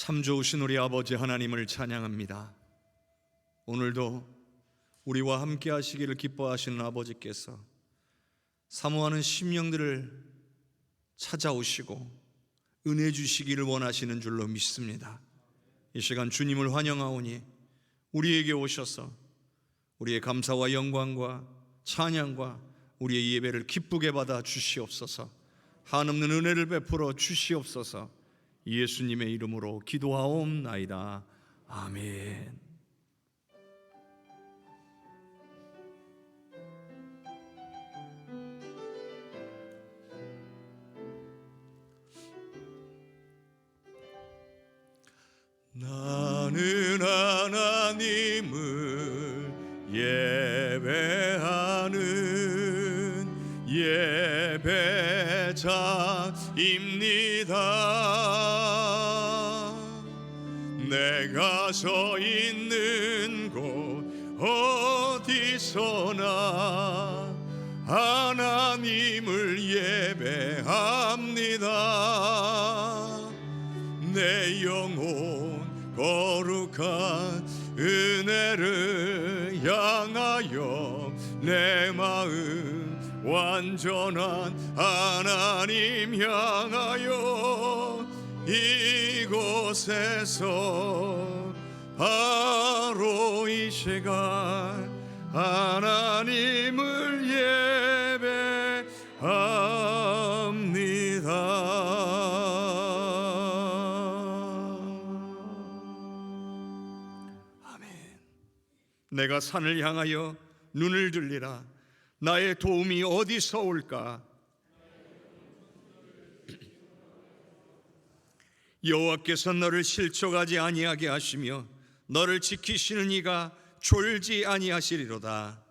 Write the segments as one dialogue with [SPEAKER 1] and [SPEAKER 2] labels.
[SPEAKER 1] 참 좋으신 우리 아버지 하나님을 찬양합니다. 오늘도 우리와 함께 하시기를 기뻐하시는 아버지께서 사모하는 심령들을 찾아오시고 은혜 주시기를 원하시는 줄로 믿습니다. 이 시간 주님을 환영하오니 우리에게 오셔서 우리의 감사와 영광과 찬양과 우리의 예배를 기쁘게 받아 주시옵소서. 한없는 은혜를 베풀어 주시옵소서. 예수님의 이름으로 기도하옵나이다. 아멘. 나는 하나님을 예배하는 예배자입니다. 내가 서 있는 곳 어디서나 하나님을 예배합니다. 내 영혼 거룩한 은혜를 향하여 내 마음 완전한 하나님 향하여 이곳에서 바로 이 시간 하나님을 예배합니다. 아멘. 내가 산을 향하여 눈을 들리라. 나의 도움이 어디서 올까? 여호와께서 너를 실족하지 아니하게 하시며 너를 지키시는 이가 졸지 아니하시리로다.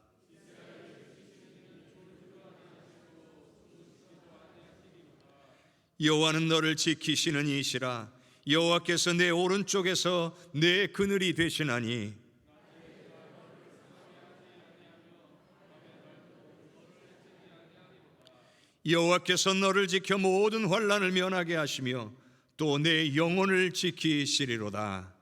[SPEAKER 1] 여호와는 너를 지키시는 이시라. 여호와께서 내 오른쪽에서 내 그늘이 되시나니 여호와께서 너를 지켜 모든 환난을 면하게 하시며 또 내 영혼을 지키시리로다.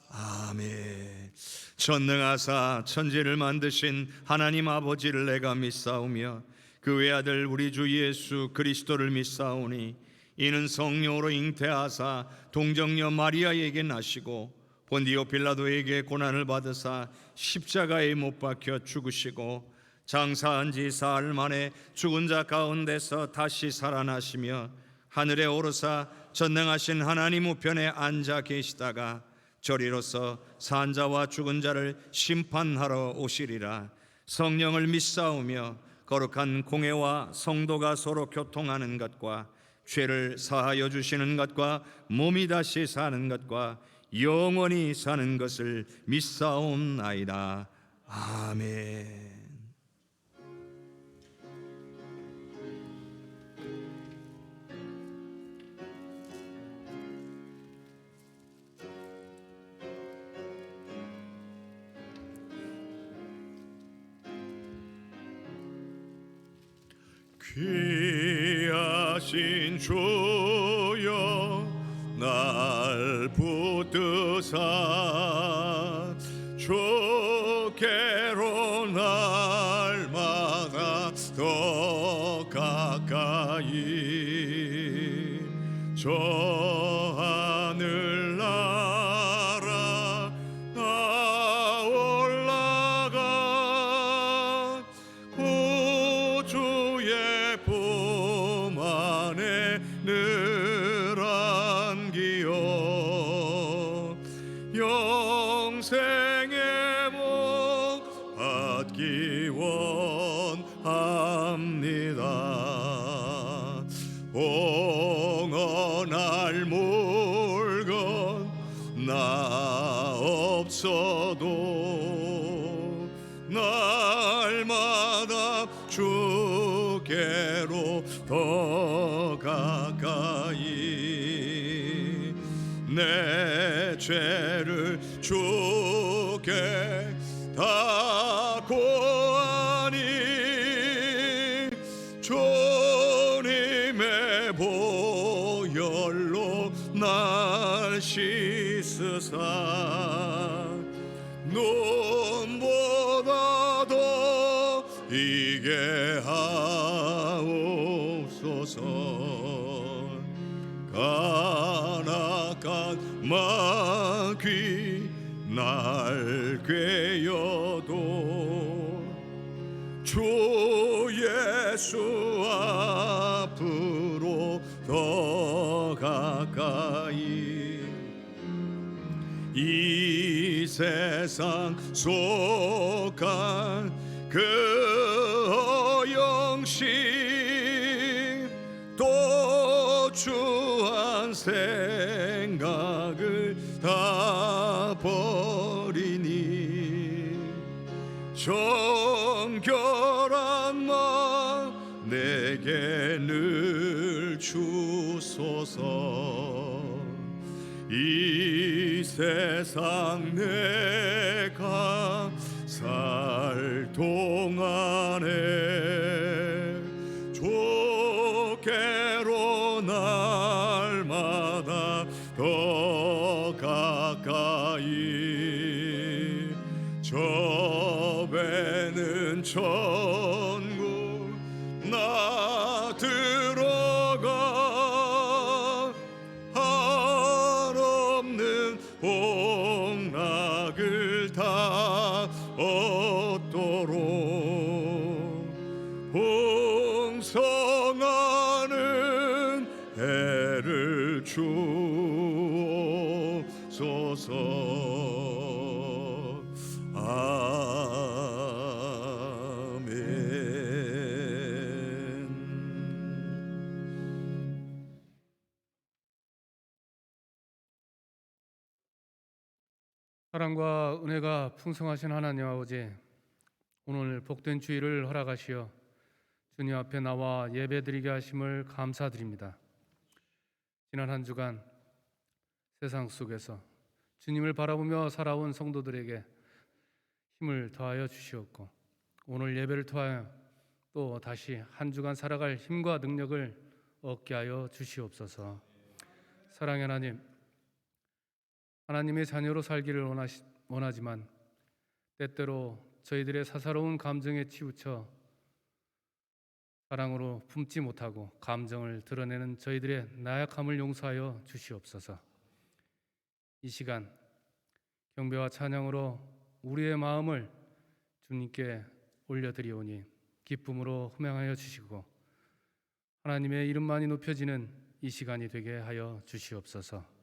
[SPEAKER 1] 아멘. 전능하사 천지를 만드신 하나님 아버지를 내가 믿사오며 그 외아들 우리 주 예수 그리스도를 믿사오니 이는 성령으로 잉태하사 동정녀 마리아에게 나시고 본디오 빌라도에게 고난을 받으사 십자가에 못 박혀 죽으시고 장사한 지 사흘 만에 죽은 자 가운데서 다시 살아나시며 하늘에 오르사 전능하신 하나님 우편에 앉아 계시다가 저리로서 산자와 죽은 자를 심판하러 오시리라. 성령을 믿사오며 거룩한 공회와 성도가 서로 교통하는 것과 죄를 사하여 주시는 것과 몸이 다시 사는 것과 영원히 사는 것을 믿사옵나이다. 아멘. 귀하신 주여 날 붙드사 주께로 날마다 더 가까이 저 하늘 나라 나 올라가 구주의 품 안에 늘 안기어 영생의 복 받기 원합니다. 봉헌할 물건 나 없어도 날마다 주께로 더 가까이 내 죄를 주께 다 고하니 주님 보혈로 날 씻으사 눈보다 더 이게 하옵소서. 가나간 마귀 날 꿰어도 주 예수 앞으로 더 가까이 이 세상 속한 그 허영심 또 주한 생각을 다 버리니 정결한 마음 내게 늘 주소서. 이 세상 내가 살 동안에 주께로 날마다 더 가까이 저 배는 천국 나 들어가 한없는 복락을 다 얻도록 풍성하는 애를 주옵소서.
[SPEAKER 2] 사랑과 은혜가 풍성하신 하나님 아버지, 오늘 복된 주일을 허락하시어 주님 앞에 나와 예배드리게 하심을 감사드립니다. 지난 한 주간 세상 속에서 주님을 바라보며 살아온 성도들에게 힘을 더하여 주시옵고, 오늘 예배를 통하여 또 다시 한 주간 살아갈 힘과 능력을 얻게 하여 주시옵소서. 사랑의 하나님, 하나님의 자녀로 살기를 원하지만 때때로 저희들의 사사로운 감정에 치우쳐 사랑으로 품지 못하고 감정을 드러내는 저희들의 나약함을 용서하여 주시옵소서. 이 시간 경배와 찬양으로 우리의 마음을 주님께 올려드리오니 기쁨으로 흠양하여 주시고 하나님의 이름만이 높여지는 이 시간이 되게 하여 주시옵소서.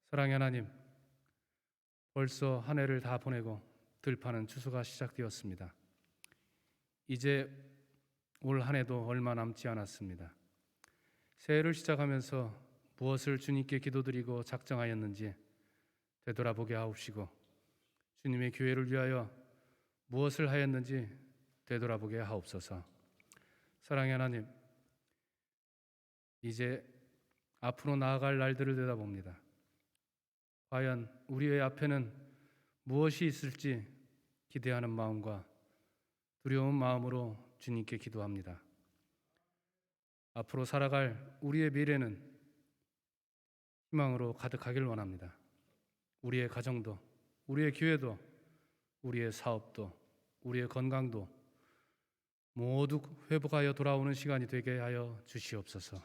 [SPEAKER 2] 사랑의 하나님, 벌써 한 해를 다 보내고 들판은 추수가 시작되었습니다. 이제 올 한 해도 얼마 남지 않았습니다. 새해를 시작하면서 무엇을 주님께 기도드리고 작정하였는지 되돌아보게 하옵시고, 주님의 교회를 위하여 무엇을 하였는지 되돌아보게 하옵소서. 사랑의 하나님, 이제 앞으로 나아갈 날들을 내다봅니다. 과연 우리의 앞에는 무엇이 있을지 기대하는 마음과 두려운 마음으로 주님께 기도합니다. 앞으로 살아갈 우리의 미래는 희망으로 가득하길 원합니다. 우리의 가정도, 우리의 교회도, 우리의 사업도, 우리의 건강도 모두 회복하여 돌아오는 시간이 되게 하여 주시옵소서.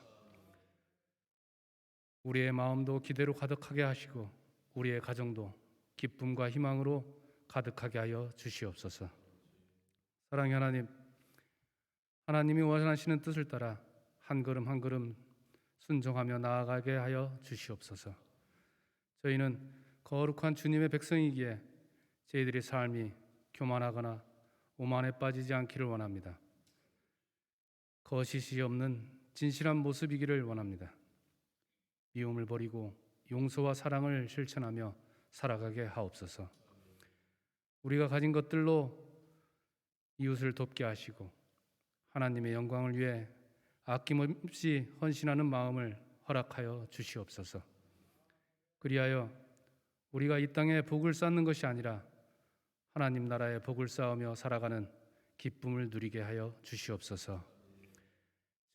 [SPEAKER 2] 우리의 마음도 기대로 가득하게 하시고 우리의 가정도 기쁨과 희망으로 가득하게 하여 주시옵소서. 사랑의 하나님, 하나님이 원하시는 뜻을 따라 한 걸음 한 걸음 순종하며 나아가게 하여 주시옵소서. 저희는 거룩한 주님의 백성이기에 저희들의 삶이 교만하거나 오만에 빠지지 않기를 원합니다. 거짓이 없는 진실한 모습이기를 원합니다. 미움을 버리고 용서와 사랑을 실천하며 살아가게 하옵소서. 우리가 가진 것들로 이웃을 돕게 하시고 하나님의 영광을 위해 아낌없이 헌신하는 마음을 허락하여 주시옵소서. 그리하여 우리가 이 땅에 복을 쌓는 것이 아니라 하나님 나라의 복을 쌓으며 살아가는 기쁨을 누리게 하여 주시옵소서.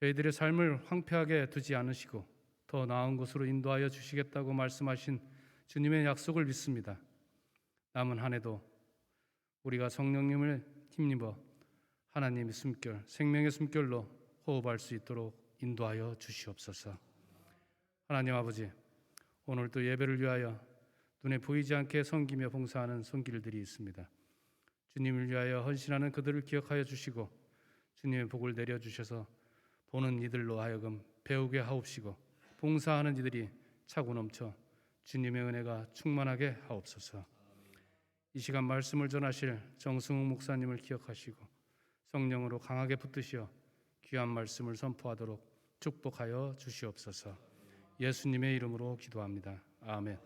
[SPEAKER 2] 저희들의 삶을 황폐하게 두지 않으시고 더 나은 곳으로 인도하여 주시겠다고 말씀하신 주님의 약속을 믿습니다. 남은 한 해도 우리가 성령님을 힘입어 하나님의 숨결, 생명의 숨결로 호흡할 수 있도록 인도하여 주시옵소서. 하나님 아버지, 오늘도 예배를 위하여 눈에 보이지 않게 섬기며 봉사하는 손길들이 있습니다. 주님을 위하여 헌신하는 그들을 기억하여 주시고 주님의 복을 내려주셔서 보는 이들로 하여금 배우게 하옵시고 봉사하는 이들이 차고 넘쳐 주님의 은혜가 충만하게 하옵소서. 이 시간 말씀을 전하실 정승욱 목사님을 기억하시고 성령으로 강하게 붙드시어 귀한 말씀을 선포하도록 축복하여 주시옵소서. 예수님의 이름으로 기도합니다. 아멘.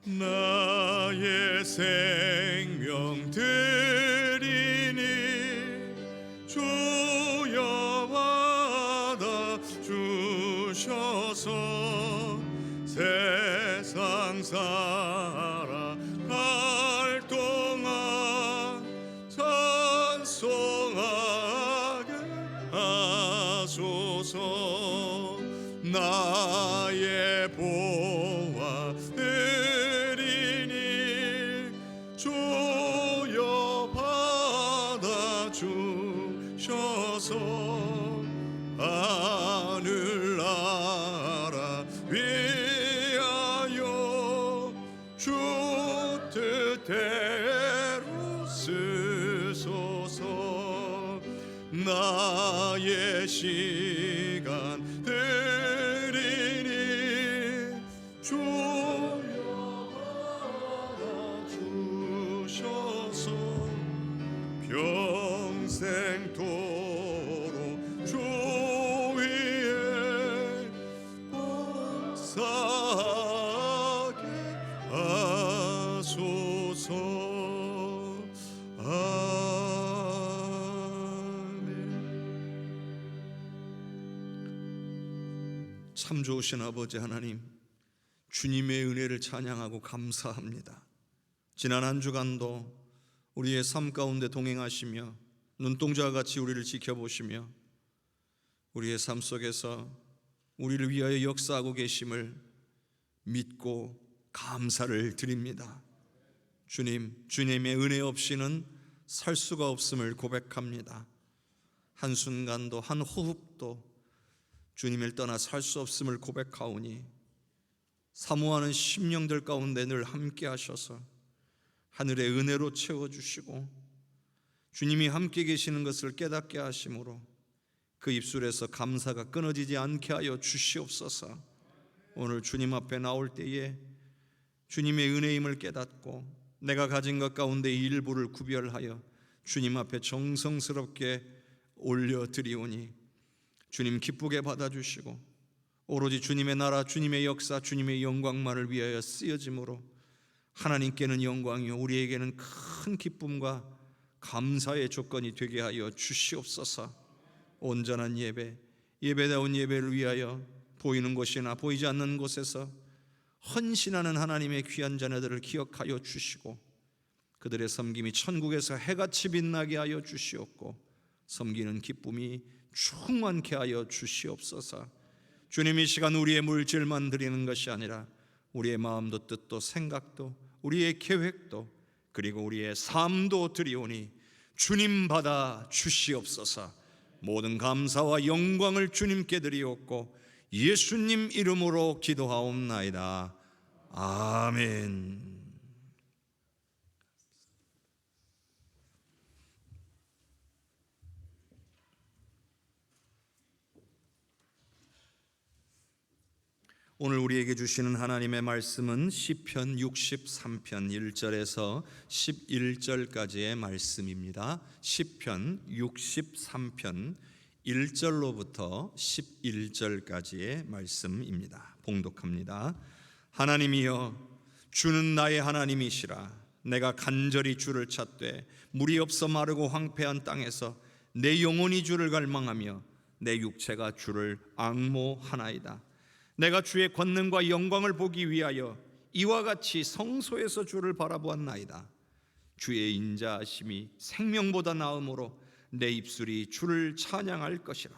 [SPEAKER 1] 나의 생명 드리니 주여 받아 주셔서 세상 살아갈 동안 찬송하게 하소서. 나의 보화 주여 받아 주셔서 하늘나라 위하여 주 뜻대로 쓰소서. 나의 시간 드리니 주여 받아 주셔서 평생토록 주 위에 봉사하게 하소서. 참 좋으신 아버지 하나님, 주님의 은혜를 찬양하고 감사합니다. 지난 한 주간도 우리의 삶 가운데 동행하시며 눈동자와 같이 우리를 지켜보시며 우리의 삶 속에서 우리를 위하여 역사하고 계심을 믿고 감사를 드립니다. 주님, 주님의 은혜 없이는 살 수가 없음을 고백합니다. 한순간도 한 호흡도 주님을 떠나 살 수 없음을 고백하오니 사모하는 심령들 가운데 늘 함께 하셔서 하늘의 은혜로 채워주시고 주님이 함께 계시는 것을 깨닫게 하심으로 그 입술에서 감사가 끊어지지 않게 하여 주시옵소서. 오늘 주님 앞에 나올 때에 주님의 은혜임을 깨닫고 내가 가진 것 가운데 일부를 구별하여 주님 앞에 정성스럽게 올려드리오니 주님 기쁘게 받아주시고 오로지 주님의 나라, 주님의 역사, 주님의 영광만을 위하여 쓰여짐으로 하나님께는 영광이요 우리에게는 큰 기쁨과 감사의 조건이 되게 하여 주시옵소서. 온전한 예배, 예배다운 예배를 위하여 보이는 곳이나 보이지 않는 곳에서 헌신하는 하나님의 귀한 자녀들을 기억하여 주시고 그들의 섬김이 천국에서 해같이 빛나게 하여 주시옵고 섬기는 기쁨이 충만케 하여 주시옵소서. 주님, 이 시간 우리의 물질만 드리는 것이 아니라 우리의 마음도 뜻도 생각도 우리의 계획도 그리고 우리의 삶도 드리오니 주님 받아 주시옵소서. 모든 감사와 영광을 주님께 드리옵고 예수님 이름으로 기도하옵나이다. 아멘. 오늘 우리에게 주시는 하나님의 말씀은 시편 63편 1절에서 11절까지의 말씀입니다. 시편 63편 1절로부터 11절까지의 말씀입니다. 봉독합니다. 하나님이여, 주는 나의 하나님이시라. 내가 간절히 주를 찾되 물이 없어 마르고 황폐한 땅에서 내 영혼이 주를 갈망하며 내 육체가 주를 앙모하나이다. 내가 주의 권능과 영광을 보기 위하여 이와 같이 성소에서 주를 바라보았나이다. 주의 인자하심이 생명보다 나음으로 내 입술이 주를 찬양할 것이라.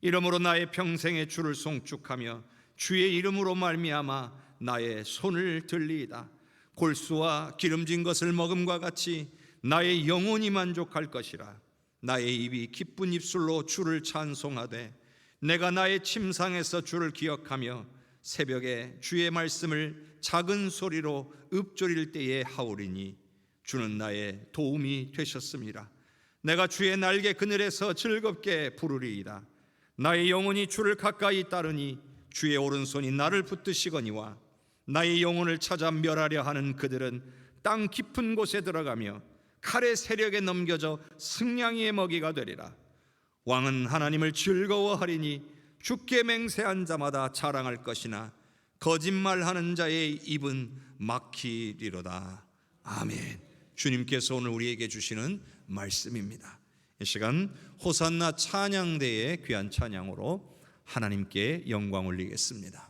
[SPEAKER 1] 이러므로 나의 평생에 주를 송축하며 주의 이름으로 말미암아 나의 손을 들리이다. 골수와 기름진 것을 먹음과 같이 나의 영혼이 만족할 것이라. 나의 입이 기쁜 입술로 주를 찬송하되 내가 나의 침상에서 주를 기억하며 새벽에 주의 말씀을 작은 소리로 읊조릴 때에 하오리니 주는 나의 도움이 되셨습니다. 내가 주의 날개 그늘에서 즐겁게 부르리이다. 나의 영혼이 주를 가까이 따르니 주의 오른손이 나를 붙드시거니와 나의 영혼을 찾아 멸하려 하는 그들은 땅 깊은 곳에 들어가며 칼의 세력에 넘겨져 승냥이의 먹이가 되리라. 왕은 하나님을 즐거워하리니 주께 맹세한 자마다 자랑할 것이나 거짓말하는 자의 입은 막히리로다. 아멘. 주님께서 오늘 우리에게 주시는 말씀입니다. 이 시간 호산나 찬양대의 귀한 찬양으로 하나님께 영광 올리겠습니다.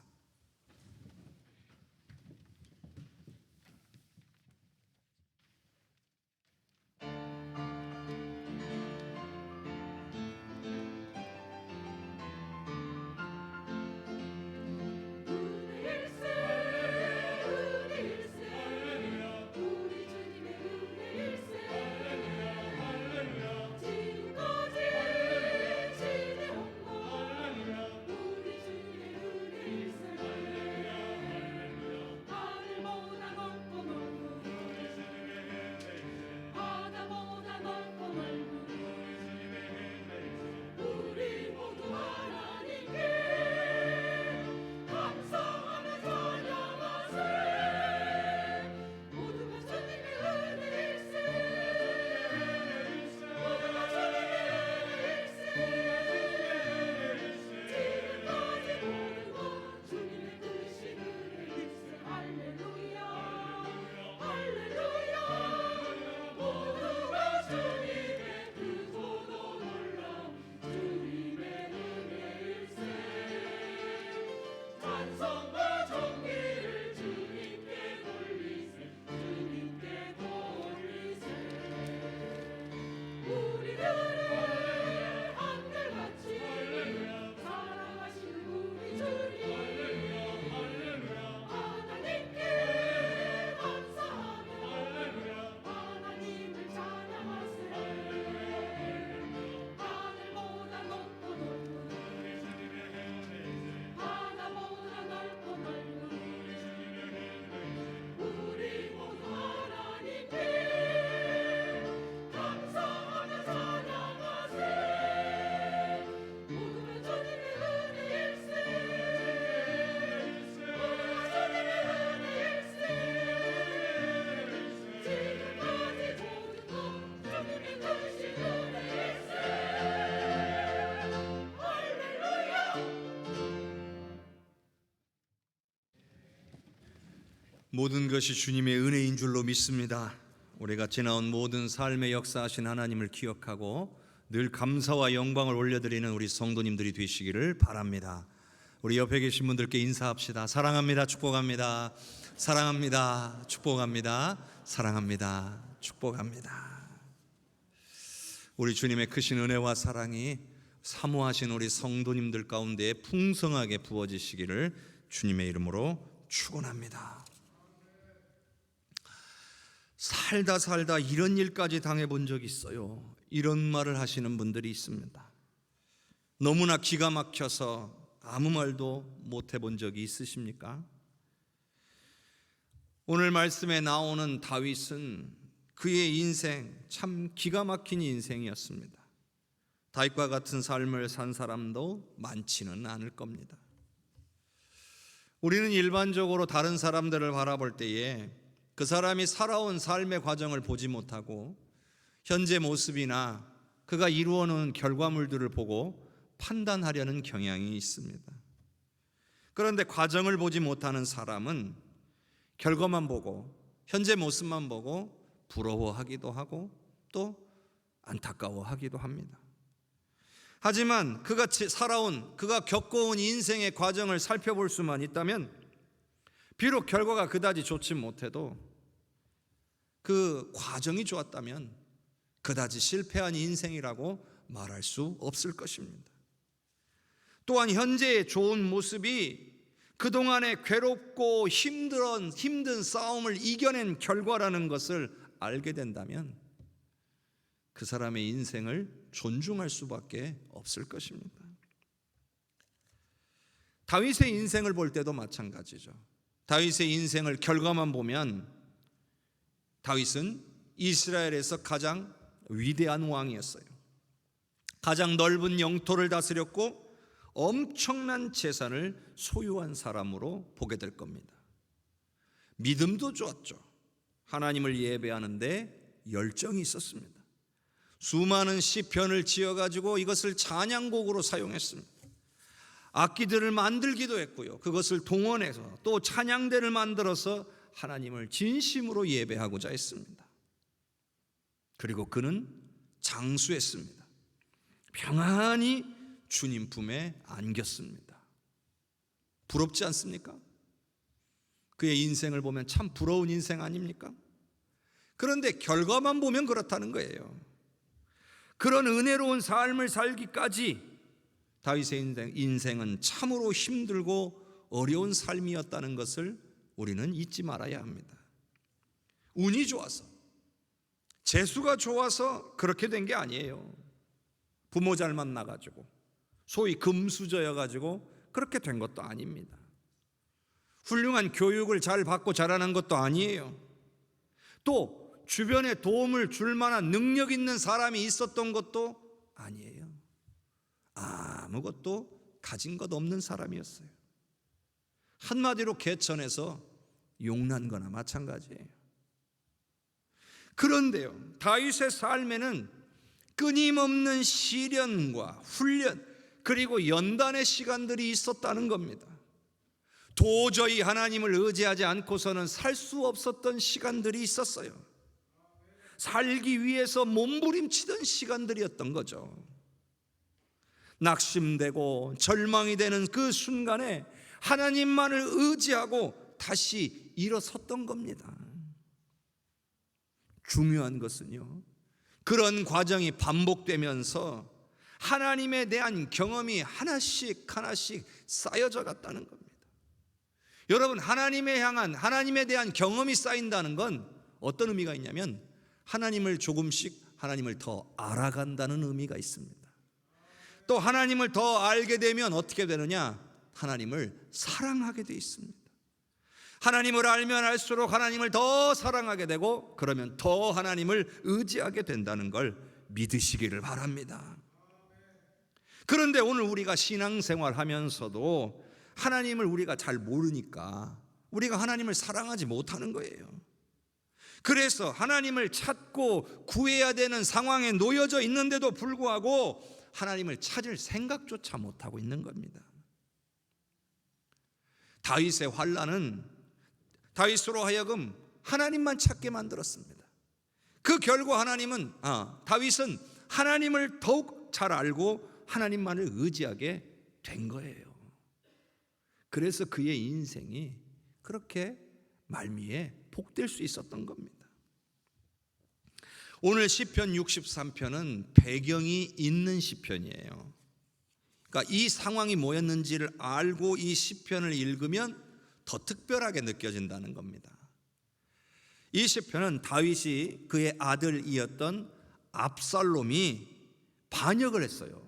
[SPEAKER 1] 모든 것이 주님의 은혜인 줄로 믿습니다. 우리가 지나온 모든 삶의 역사하신 하나님을 기억하고 늘 감사와 영광을 올려드리는 우리 성도님들이 되시기를 바랍니다. 우리 옆에 계신 분들께 인사합시다. 사랑합니다. 축복합니다. 사랑합니다. 축복합니다. 사랑합니다. 축복합니다. 우리 주님의 크신 은혜와 사랑이 사모하신 우리 성도님들 가운데 풍성하게 부어지시기를 주님의 이름으로 축원합니다. 살다 이런 일까지 당해본 적이 있어요. 이런 말을 하시는 분들이 있습니다. 너무나 기가 막혀서 아무 말도 못 해본 적이 있으십니까? 오늘 말씀에 나오는 다윗은 그의 인생 참 기가 막힌 인생이었습니다. 다윗과 같은 삶을 산 사람도 많지는 않을 겁니다. 우리는 일반적으로 다른 사람들을 바라볼 때에 그 사람이 살아온 삶의 과정을 보지 못하고 현재 모습이나 그가 이루어놓은 결과물들을 보고 판단하려는 경향이 있습니다. 그런데 과정을 보지 못하는 사람은 결과만 보고 현재 모습만 보고 부러워하기도 하고 또 안타까워하기도 합니다. 하지만 그가 살아온, 그가 겪어온 인생의 과정을 살펴볼 수만 있다면 비록 결과가 그다지 좋지 못해도 그 과정이 좋았다면 그다지 실패한 인생이라고 말할 수 없을 것입니다. 또한 현재의 좋은 모습이 그동안의 괴롭고 힘든 싸움을 이겨낸 결과라는 것을 알게 된다면 그 사람의 인생을 존중할 수밖에 없을 것입니다. 다윗의 인생을 볼 때도 마찬가지죠. 다윗의 인생을 결과만 보면 다윗은 이스라엘에서 가장 위대한 왕이었어요. 가장 넓은 영토를 다스렸고 엄청난 재산을 소유한 사람으로 보게 될 겁니다. 믿음도 좋았죠. 하나님을 예배하는데 열정이 있었습니다. 수많은 시편을 지어가지고 이것을 찬양곡으로 사용했습니다. 악기들을 만들기도 했고요. 그것을 동원해서 또 찬양대를 만들어서 하나님을 진심으로 예배하고자 했습니다. 그리고 그는 장수했습니다. 평안히 주님 품에 안겼습니다. 부럽지 않습니까? 그의 인생을 보면 참 부러운 인생 아닙니까? 그런데 결과만 보면 그렇다는 거예요. 그런 은혜로운 삶을 살기까지 다윗의 인생은 참으로 힘들고 어려운 삶이었다는 것을 우리는 잊지 말아야 합니다. 운이 좋아서, 재수가 좋아서 그렇게 된 게 아니에요. 부모 잘 만나가지고 소위 금수저여가지고 그렇게 된 것도 아닙니다. 훌륭한 교육을 잘 받고 자라는 것도 아니에요. 또 주변에 도움을 줄 만한 능력 있는 사람이 있었던 것도 아니에요. 아무것도 가진 것 없는 사람이었어요. 한마디로 개천에서 용난 거나 마찬가지예요. 그런데요, 다윗의 삶에는 끊임없는 시련과 훈련 그리고 연단의 시간들이 있었다는 겁니다. 도저히 하나님을 의지하지 않고서는 살 수 없었던 시간들이 있었어요. 살기 위해서 몸부림치던 시간들이었던 거죠. 낙심되고 절망이 되는 그 순간에 하나님만을 의지하고 다시 일어섰던 겁니다. 중요한 것은요, 그런 과정이 반복되면서 하나님에 대한 경험이 하나씩 쌓여져 갔다는 겁니다. 여러분, 하나님에 대한 경험이 쌓인다는 건 어떤 의미가 있냐면 하나님을 더 알아간다는 의미가 있습니다. 또 하나님을 더 알게 되면 어떻게 되느냐? 하나님을 사랑하게 돼 있습니다. 하나님을 알면 알수록 하나님을 더 사랑하게 되고 그러면 더 하나님을 의지하게 된다는 걸 믿으시기를 바랍니다. 그런데 오늘 우리가 신앙생활 하면서도 하나님을 우리가 잘 모르니까 우리가 하나님을 사랑하지 못하는 거예요. 그래서 하나님을 찾고 구해야 되는 상황에 놓여져 있는데도 불구하고 하나님을 찾을 생각조차 못하고 있는 겁니다. 다윗의 환난은 다윗으로 하여금 하나님만 찾게 만들었습니다. 그 결과 다윗은 하나님을 더욱 잘 알고 하나님만을 의지하게 된 거예요. 그래서 그의 인생이 그렇게 말미에 복될 수 있었던 겁니다. 오늘 시편 63편은 배경이 있는 시편이에요. 그러니까 이 상황이 뭐였는지를 알고 이 시편을 읽으면 더 특별하게 느껴진다는 겁니다. 이 시편은 다윗이 그의 아들이었던 압살롬이 반역을 했어요.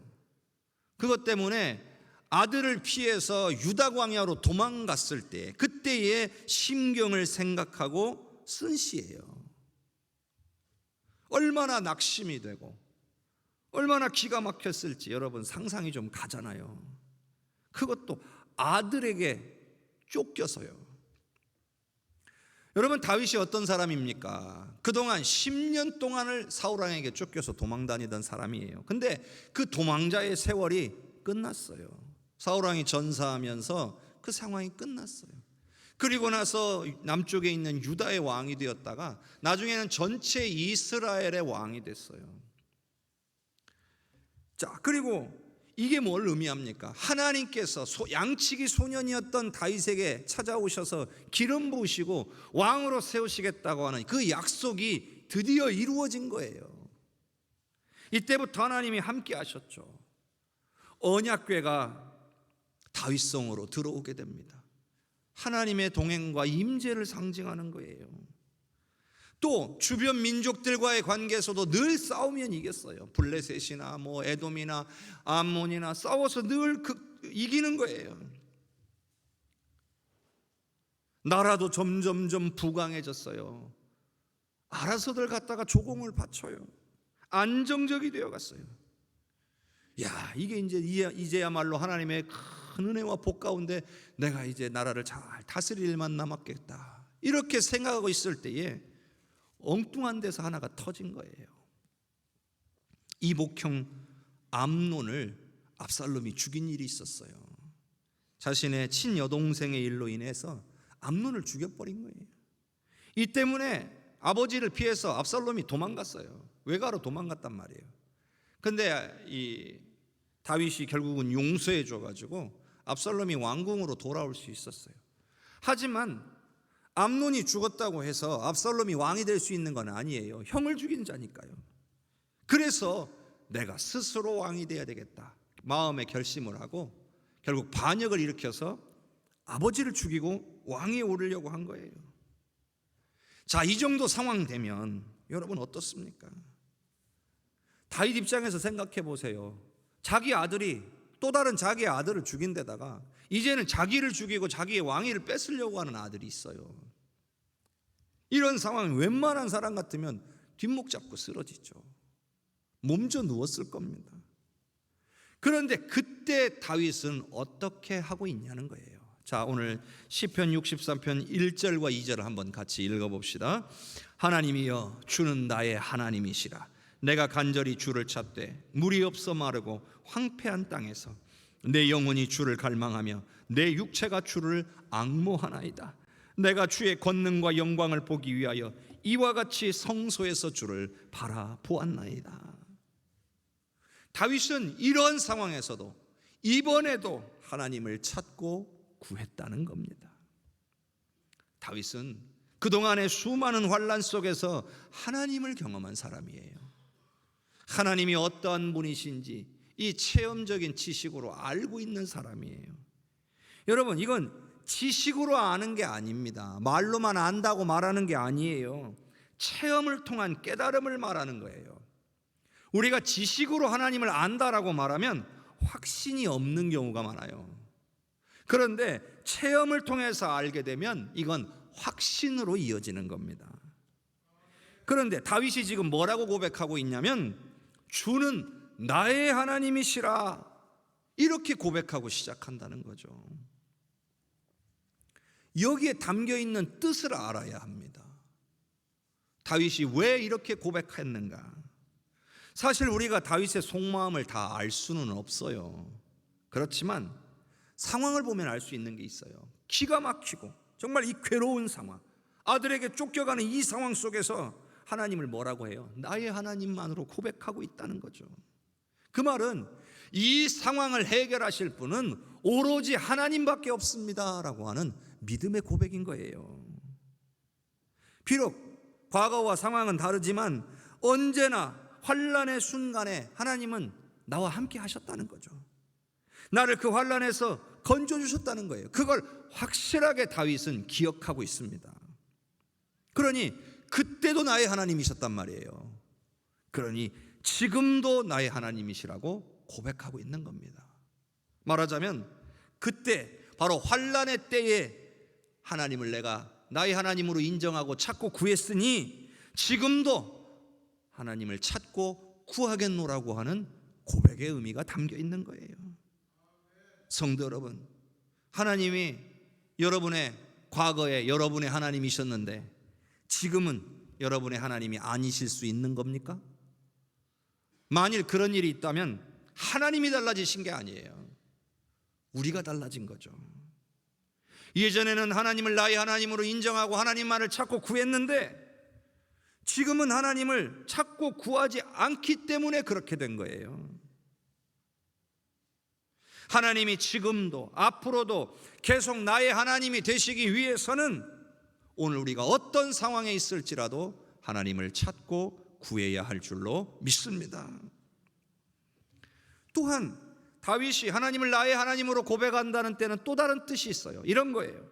[SPEAKER 1] 그것 때문에 아들을 피해서 유다 광야로 도망갔을 때 그때의 심경을 생각하고 쓴 시예요. 얼마나 낙심이 되고 얼마나 기가 막혔을지 여러분 상상이 좀 가잖아요. 그것도 아들에게 쫓겨서요. 여러분, 다윗이 어떤 사람입니까? 그동안 10년 동안을 사울왕에게 쫓겨서 도망다니던 사람이에요. 근데 그 도망자의 세월이 끝났어요. 사울왕이 전사하면서 그 상황이 끝났어요. 그리고 나서 남쪽에 있는 유다의 왕이 되었다가 나중에는 전체 이스라엘의 왕이 됐어요. 자, 그리고 이게 뭘 의미합니까? 하나님께서 양치기 소년이었던 다윗에게 찾아오셔서 기름 부으시고 왕으로 세우시겠다고 하는 그 약속이 드디어 이루어진 거예요. 이때부터 하나님이 함께 하셨죠. 언약궤가 다윗성으로 들어오게 됩니다. 하나님의 동행과 임재를 상징하는 거예요. 또 주변 민족들과의 관계에서도 늘 싸우면 이겼어요. 블레셋이나 에돔이나 암몬이나 싸워서 늘 이기는 거예요. 나라도 점점점 부강해졌어요. 알아서들 갖다가 조공을 바쳐요. 안정적이 되어갔어요. 야, 이게 이제야말로 하나님의 큰 은혜와 복 가운데 내가 이제 나라를 잘 다스릴 일만 남았겠다, 이렇게 생각하고 있을 때에 엉뚱한 데서 하나가 터진 거예요. 이복형 암논을 압살롬이 죽인 일이 있었어요. 자신의 친여동생의 일로 인해서 암논을 죽여버린 거예요. 이 때문에 아버지를 피해서 압살롬이 도망갔어요. 외가로 도망갔단 말이에요. 근데 이 다윗이 결국은 용서해 줘가지고 압살롬이 왕궁으로 돌아올 수 있었어요. 하지만 암논이 죽었다고 해서 압살롬이 왕이 될 수 있는 건 아니에요. 형을 죽인 자니까요. 그래서 내가 스스로 왕이 돼야 되겠다 마음에 결심을 하고 결국 반역을 일으켜서 아버지를 죽이고 왕위에 오르려고 한 거예요. 자, 이 정도 상황 되면 여러분 어떻습니까? 다윗 입장에서 생각해 보세요. 자기 아들이 또 다른 자기의 아들을 죽인 데다가 이제는 자기를 죽이고 자기의 왕위를 뺏으려고 하는 아들이 있어요. 이런 상황은 웬만한 사람 같으면 뒷목 잡고 쓰러지죠. 몸져 누웠을 겁니다. 그런데 그때 다윗은 어떻게 하고 있냐는 거예요. 자, 오늘 시편 63편 1절과 2절을 한번 같이 읽어봅시다. 하나님이여, 주는 나의 하나님이시라. 내가 간절히 주를 찾되 물이 없어 마르고 황폐한 땅에서 내 영혼이 주를 갈망하며 내 육체가 주를 앙모하나이다. 내가 주의 권능과 영광을 보기 위하여 이와 같이 성소에서 주를 바라보았나이다. 다윗은 이런 상황에서도 이번에도 하나님을 찾고 구했다는 겁니다. 다윗은 그동안의 수많은 환난 속에서 하나님을 경험한 사람이에요. 하나님이 어떠한 분이신지 이 체험적인 지식으로 알고 있는 사람이에요. 여러분, 이건 지식으로 아는 게 아닙니다. 말로만 안다고 말하는 게 아니에요. 체험을 통한 깨달음을 말하는 거예요. 우리가 지식으로 하나님을 안다라고 말하면 확신이 없는 경우가 많아요. 그런데 체험을 통해서 알게 되면 이건 확신으로 이어지는 겁니다. 그런데 다윗이 지금 뭐라고 고백하고 있냐면 주는 나의 하나님이시라, 이렇게 고백하고 시작한다는 거죠. 여기에 담겨있는 뜻을 알아야 합니다. 다윗이 왜 이렇게 고백했는가? 사실 우리가 다윗의 속마음을 다 알 수는 없어요. 그렇지만 상황을 보면 알 수 있는 게 있어요. 기가 막히고 정말 이 괴로운 상황, 아들에게 쫓겨가는 이 상황 속에서 하나님을 뭐라고 해요? 나의 하나님만으로 고백하고 있다는 거죠. 그 말은 이 상황을 해결하실 분은 오로지 하나님밖에 없습니다 라고 하는 믿음의 고백인 거예요. 비록 과거와 상황은 다르지만 언제나 환난의 순간에 하나님은 나와 함께 하셨다는 거죠. 나를 그 환난에서 건져주셨다는 거예요. 그걸 확실하게 다윗은 기억하고 있습니다. 그러니 그때도 나의 하나님이셨단 말이에요. 그러니 지금도 나의 하나님이시라고 고백하고 있는 겁니다. 말하자면 그때 바로 환난의 때에 하나님을 내가 나의 하나님으로 인정하고 찾고 구했으니 지금도 하나님을 찾고 구하겠노라고 하는 고백의 의미가 담겨 있는 거예요. 성도 여러분, 하나님이 여러분의 과거에 여러분의 하나님이셨는데 지금은 여러분의 하나님이 아니실 수 있는 겁니까? 만일 그런 일이 있다면 하나님이 달라지신 게 아니에요. 우리가 달라진 거죠. 예전에는 하나님을 나의 하나님으로 인정하고 하나님만을 찾고 구했는데 지금은 하나님을 찾고 구하지 않기 때문에 그렇게 된 거예요. 하나님이 지금도 앞으로도 계속 나의 하나님이 되시기 위해서는 오늘 우리가 어떤 상황에 있을지라도 하나님을 찾고 구해야 할 줄로 믿습니다. 또한 다윗이 하나님을 나의 하나님으로 고백한다는 때는 또 다른 뜻이 있어요. 이런 거예요.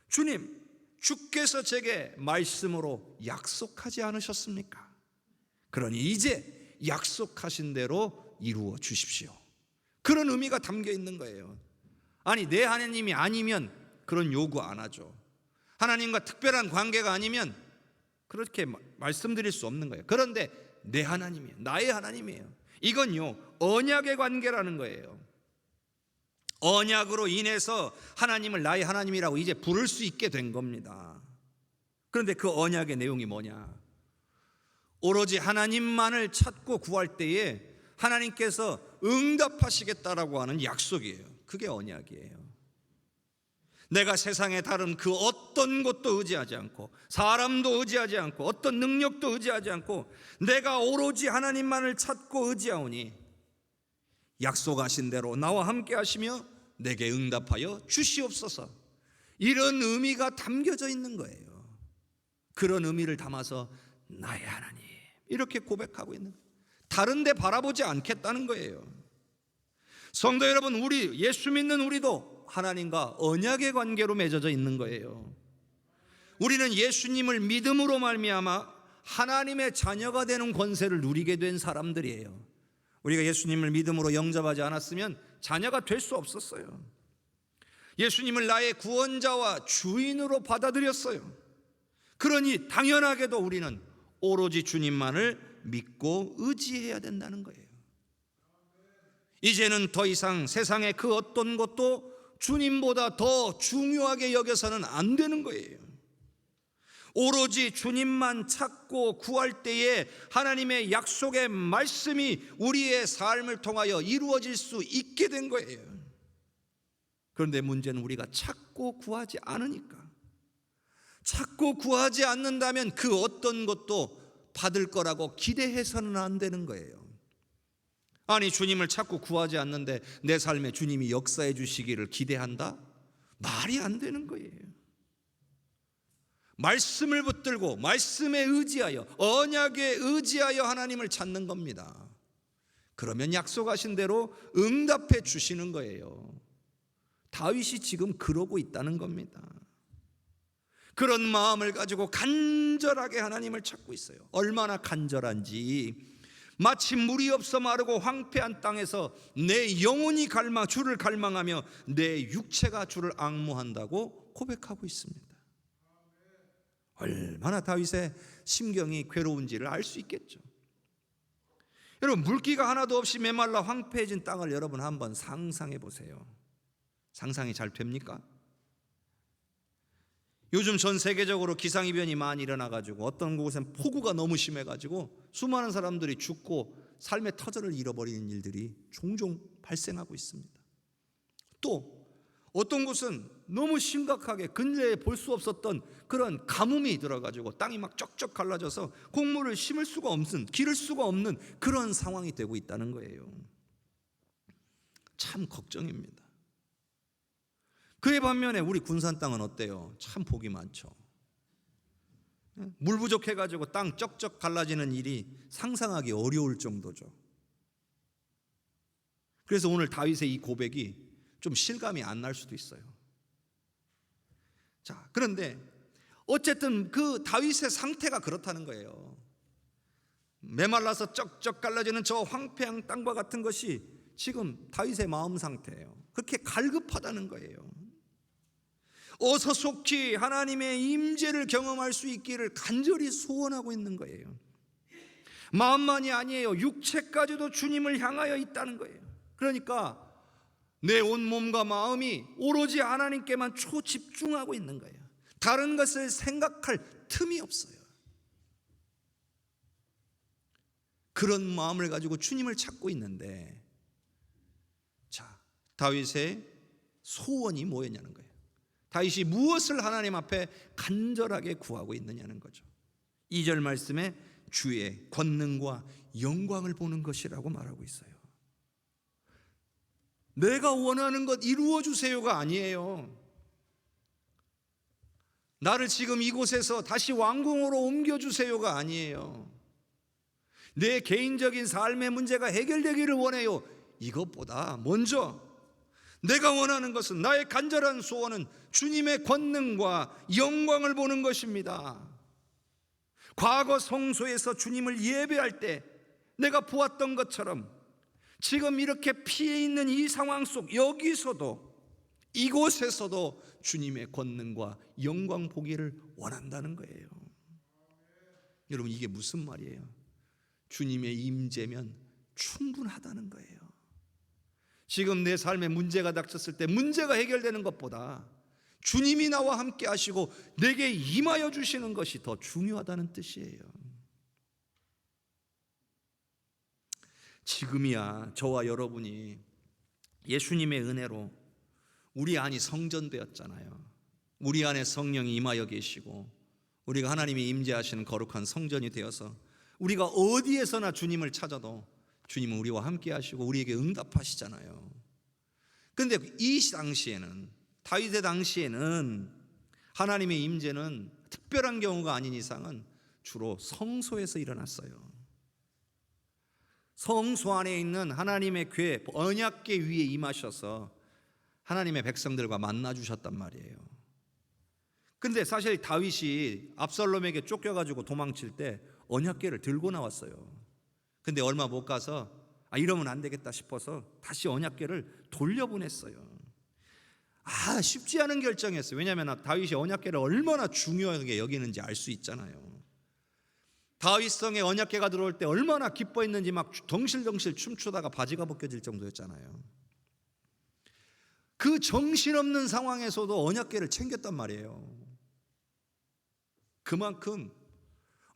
[SPEAKER 1] 주님, 주께서 제게 말씀으로 약속하지 않으셨습니까? 그러니 이제 약속하신 대로 이루어 주십시오. 그런 의미가 담겨 있는 거예요. 아니, 내 하나님이 아니면 그런 요구 안 하죠. 하나님과 특별한 관계가 아니면 그렇게 말씀드릴 수 없는 거예요. 그런데 내 하나님이에요. 나의 하나님이에요. 이건요, 언약의 관계라는 거예요. 언약으로 인해서 하나님을 나의 하나님이라고 이제 부를 수 있게 된 겁니다. 그런데 그 언약의 내용이 뭐냐? 오로지 하나님만을 찾고 구할 때에 하나님께서 응답하시겠다라고 하는 약속이에요. 그게 언약이에요. 내가 세상의 다른 그 어떤 것도 의지하지 않고 사람도 의지하지 않고 어떤 능력도 의지하지 않고 내가 오로지 하나님만을 찾고 의지하오니 약속하신 대로 나와 함께 하시며 내게 응답하여 주시옵소서. 이런 의미가 담겨져 있는 거예요. 그런 의미를 담아서 나의 하나님 이렇게 고백하고 있는 거예요. 다른 데 바라보지 않겠다는 거예요. 성도 여러분, 우리 예수 믿는 우리도 하나님과 언약의 관계로 맺어져 있는 거예요. 우리는 예수님을 믿음으로 말미암아 하나님의 자녀가 되는 권세를 누리게 된 사람들이에요. 우리가 예수님을 믿음으로 영접하지 않았으면 자녀가 될 수 없었어요. 예수님을 나의 구원자와 주인으로 받아들였어요. 그러니 당연하게도 우리는 오로지 주님만을 믿고 의지해야 된다는 거예요. 이제는 더 이상 세상의 그 어떤 것도 주님보다 더 중요하게 여겨서는 안 되는 거예요. 오로지 주님만 찾고 구할 때에 하나님의 약속의 말씀이 우리의 삶을 통하여 이루어질 수 있게 된 거예요. 그런데 문제는 우리가 찾고 구하지 않으니까. 찾고 구하지 않는다면 그 어떤 것도 받을 거라고 기대해서는 안 되는 거예요. 아니, 주님을 찾고 구하지 않는데 내 삶에 주님이 역사해 주시기를 기대한다? 말이 안 되는 거예요. 말씀을 붙들고 말씀에 의지하여 언약에 의지하여 하나님을 찾는 겁니다. 그러면 약속하신 대로 응답해 주시는 거예요. 다윗이 지금 그러고 있다는 겁니다. 그런 마음을 가지고 간절하게 하나님을 찾고 있어요. 얼마나 간절한지, 마치 물이 없어 마르고 황폐한 땅에서 내 영혼이 주를 갈망하며 내 육체가 주를 앙모한다고 고백하고 있습니다. 얼마나 다윗의 심경이 괴로운지를 알 수 있겠죠. 여러분, 물기가 하나도 없이 메말라 황폐해진 땅을 여러분 한번 상상해 보세요. 상상이 잘 됩니까? 요즘 전 세계적으로 기상이변이 많이 일어나가지고 어떤 곳엔 폭우가 너무 심해가지고 수많은 사람들이 죽고 삶의 터전을 잃어버리는 일들이 종종 발생하고 있습니다. 또 어떤 곳은 너무 심각하게 근래에 볼 수 없었던 그런 가뭄이 들어가지고 땅이 막 쩍쩍 갈라져서 곡물을 심을 수가 없는, 기를 수가 없는 그런 상황이 되고 있다는 거예요. 참 걱정입니다. 그에 반면에 우리 군산 땅은 어때요? 참 복이 많죠. 물 부족해가지고 땅 쩍쩍 갈라지는 일이 상상하기 어려울 정도죠. 그래서 오늘 다윗의 이 고백이 좀 실감이 안 날 수도 있어요. 자, 그런데 어쨌든 그 다윗의 상태가 그렇다는 거예요. 메말라서 쩍쩍 갈라지는 저 황폐한 땅과 같은 것이 지금 다윗의 마음 상태예요. 그렇게 갈급하다는 거예요. 어서 속히 하나님의 임재를 경험할 수 있기를 간절히 소원하고 있는 거예요. 마음만이 아니에요. 육체까지도 주님을 향하여 있다는 거예요. 그러니까 내 온몸과 마음이 오로지 하나님께만 초집중하고 있는 거예요. 다른 것을 생각할 틈이 없어요. 그런 마음을 가지고 주님을 찾고 있는데, 자, 다윗의 소원이 뭐였냐는 거예요. 다윗이 무엇을 하나님 앞에 간절하게 구하고 있느냐는 거죠. 2절 말씀에 주의 권능과 영광을 보는 것이라고 말하고 있어요. 내가 원하는 것 이루어 주세요가 아니에요. 나를 지금 이곳에서 다시 왕궁으로 옮겨 주세요가 아니에요. 내 개인적인 삶의 문제가 해결되기를 원해요. 이것보다 먼저 내가 원하는 것은, 나의 간절한 소원은 주님의 권능과 영광을 보는 것입니다. 과거 성소에서 주님을 예배할 때 내가 보았던 것처럼 지금 이렇게 피해 있는 이 상황 속 여기서도, 이곳에서도 주님의 권능과 영광 보기를 원한다는 거예요. 여러분, 이게 무슨 말이에요? 주님의 임재면 충분하다는 거예요. 지금 내 삶에 문제가 닥쳤을 때 문제가 해결되는 것보다 주님이 나와 함께 하시고 내게 임하여 주시는 것이 더 중요하다는 뜻이에요. 지금이야 저와 여러분이 예수님의 은혜로 우리 안이 성전되었잖아요. 우리 안에 성령이 임하여 계시고 우리가 하나님이 임재하시는 거룩한 성전이 되어서 우리가 어디에서나 주님을 찾아도 주님은 우리와 함께 하시고 우리에게 응답하시잖아요. 그런데 이 당시에는, 다윗의 당시에는 하나님의 임재는 특별한 경우가 아닌 이상은 주로 성소에서 일어났어요. 성소 안에 있는 하나님의 궤, 언약궤 위에 임하셔서 하나님의 백성들과 만나 주셨단 말이에요. 근데 사실 다윗이 압살롬에게 쫓겨가지고 도망칠 때 언약궤를 들고 나왔어요. 근데 얼마 못 가서 이러면 안 되겠다 싶어서 다시 언약궤를 돌려보냈어요. 쉽지 않은 결정이었어요. 왜냐하면 다윗이 언약궤를 얼마나 중요하게 여기는지 알 수 있잖아요. 다윗성에 언약궤가 들어올 때 얼마나 기뻐했는지 막 덩실덩실 춤추다가 바지가 벗겨질 정도였잖아요. 그 정신없는 상황에서도 언약궤를 챙겼단 말이에요. 그만큼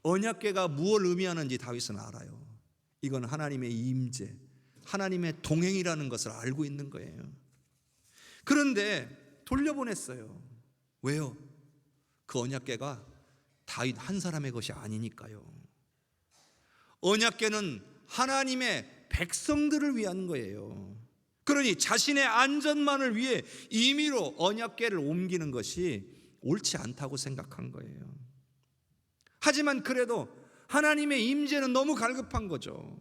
[SPEAKER 1] 언약궤가 무엇을 의미하는지 다윗은 알아요. 이건 하나님의 임재, 하나님의 동행이라는 것을 알고 있는 거예요. 그런데 돌려보냈어요. 왜요? 그 언약궤가 다윗 한 사람의 것이 아니니까요. 언약궤는 하나님의 백성들을 위한 거예요. 그러니 자신의 안전만을 위해 임의로 언약궤를 옮기는 것이 옳지 않다고 생각한 거예요. 하지만 그래도 하나님의 임재는 너무 갈급한 거죠.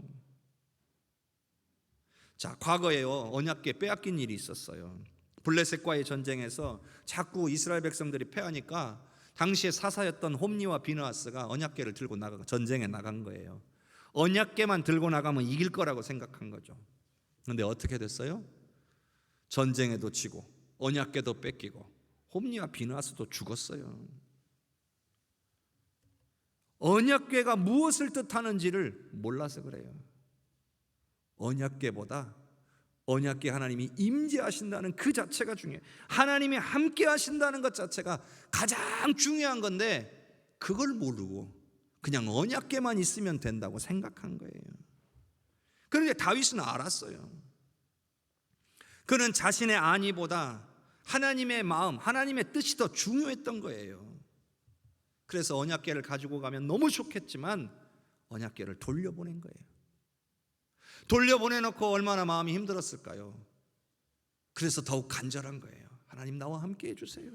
[SPEAKER 1] 자, 과거에요, 언약궤 빼앗긴 일이 있었어요. 블레셋과의 전쟁에서 자꾸 이스라엘 백성들이 패하니까 당시에 사사였던 홈니와 비느하스가 언약궤를 들고 전쟁에 나간 거예요. 언약궤만 들고 나가면 이길 거라고 생각한 거죠. 그런데 어떻게 됐어요? 전쟁에도 지고 언약궤도 뺏기고 홈니와 비느하스도 죽었어요. 언약궤가 무엇을 뜻하는지를 몰라서 그래요. 언약궤보다 언약궤 하나님이 임재하신다는 그 자체가 중요해요. 하나님이 함께 하신다는 것 자체가 가장 중요한 건데 그걸 모르고 그냥 언약궤만 있으면 된다고 생각한 거예요. 그런데 다윗은 알았어요. 그는 자신의 안위보다 하나님의 마음, 하나님의 뜻이 더 중요했던 거예요. 그래서 언약궤를 가지고 가면 너무 좋겠지만 언약궤를 돌려보낸 거예요. 돌려보내놓고 얼마나 마음이 힘들었을까요? 그래서 더욱 간절한 거예요. 하나님 나와 함께 해주세요.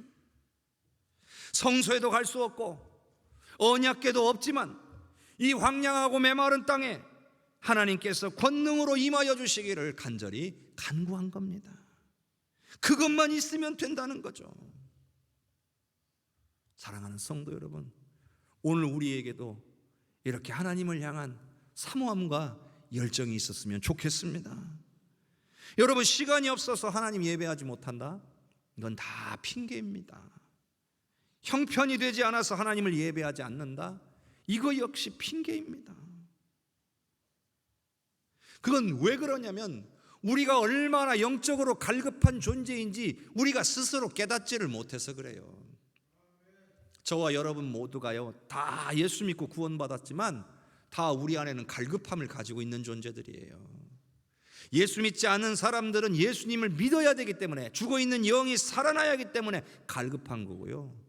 [SPEAKER 1] 성소에도 갈 수 없고 언약궤도 없지만 이 황량하고 메마른 땅에 하나님께서 권능으로 임하여 주시기를 간절히 간구한 겁니다. 그것만 있으면 된다는 거죠. 사랑하는 성도 여러분, 오늘 우리에게도 이렇게 하나님을 향한 사모함과 열정이 있었으면 좋겠습니다. 여러분, 시간이 없어서 하나님 예배하지 못한다? 이건 다 핑계입니다. 형편이 되지 않아서 하나님을 예배하지 않는다? 이거 역시 핑계입니다. 그건 왜 그러냐면 우리가 얼마나 영적으로 갈급한 존재인지 우리가 스스로 깨닫지를 못해서 그래요. 저와 여러분 모두가요, 다 예수 믿고 구원받았지만 다 우리 안에는 갈급함을 가지고 있는 존재들이에요. 예수 믿지 않는 사람들은 예수님을 믿어야 되기 때문에, 죽어있는 영이 살아나야 하기 때문에 갈급한 거고요,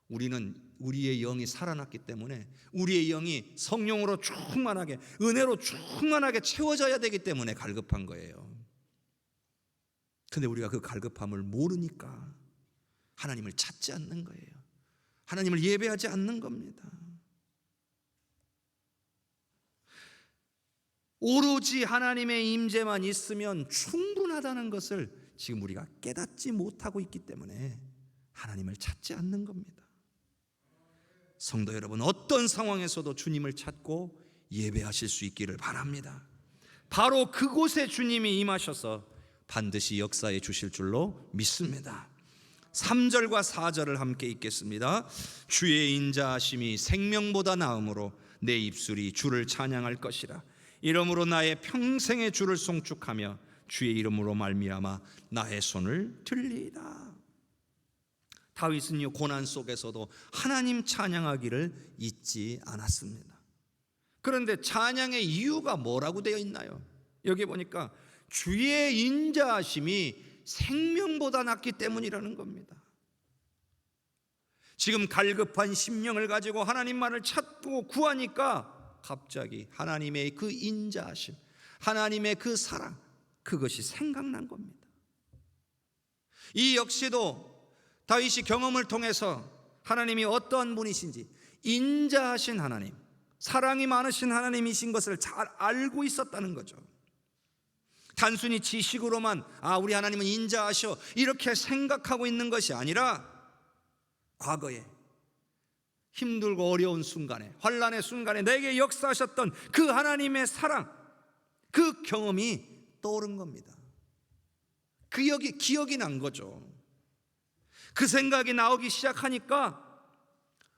[SPEAKER 1] 우리는 우리의 영이 살아났기 때문에 우리의 영이 성령으로 충만하게, 은혜로 충만하게 채워져야 되기 때문에 갈급한 거예요. 근데 우리가 그 갈급함을 모르니까 하나님을 찾지 않는 거예요. 하나님을 예배하지 않는 겁니다. 오로지 하나님의 임재만 있으면 충분하다는 것을 지금 우리가 깨닫지 못하고 있기 때문에 하나님을 찾지 않는 겁니다. 성도 여러분, 어떤 상황에서도 주님을 찾고 예배하실 수 있기를 바랍니다. 바로 그곳에 주님이 임하셔서 반드시 역사해 주실 줄로 믿습니다. 3절과 4절을 함께 읽겠습니다. 주의 인자하심이 생명보다 나음으로 내 입술이 주를 찬양할 것이라. 이러므로 나의 평생의 주를 송축하며 주의 이름으로 말미암아 나의 손을 들리라. 다윗은요, 고난 속에서도 하나님 찬양하기를 잊지 않았습니다. 그런데 찬양의 이유가 뭐라고 되어 있나요? 여기 보니까 주의 인자하심이 생명보다 낫기 때문이라는 겁니다. 지금 갈급한 심령을 가지고 하나님만을 찾고 구하니까 갑자기 하나님의 그 인자하심, 하나님의 그 사랑, 그것이 생각난 겁니다. 이 역시도 다윗이 경험을 통해서 하나님이 어떠한 분이신지, 인자하신 하나님, 사랑이 많으신 하나님이신 것을 잘 알고 있었다는 거죠. 단순히 지식으로만 우리 하나님은 인자하셔 이렇게 생각하고 있는 것이 아니라 과거에 힘들고 어려운 순간에, 환난의 순간에 내게 역사하셨던 그 하나님의 사랑, 그 경험이 떠오른 겁니다. 그 기억이 난 거죠. 그 생각이 나오기 시작하니까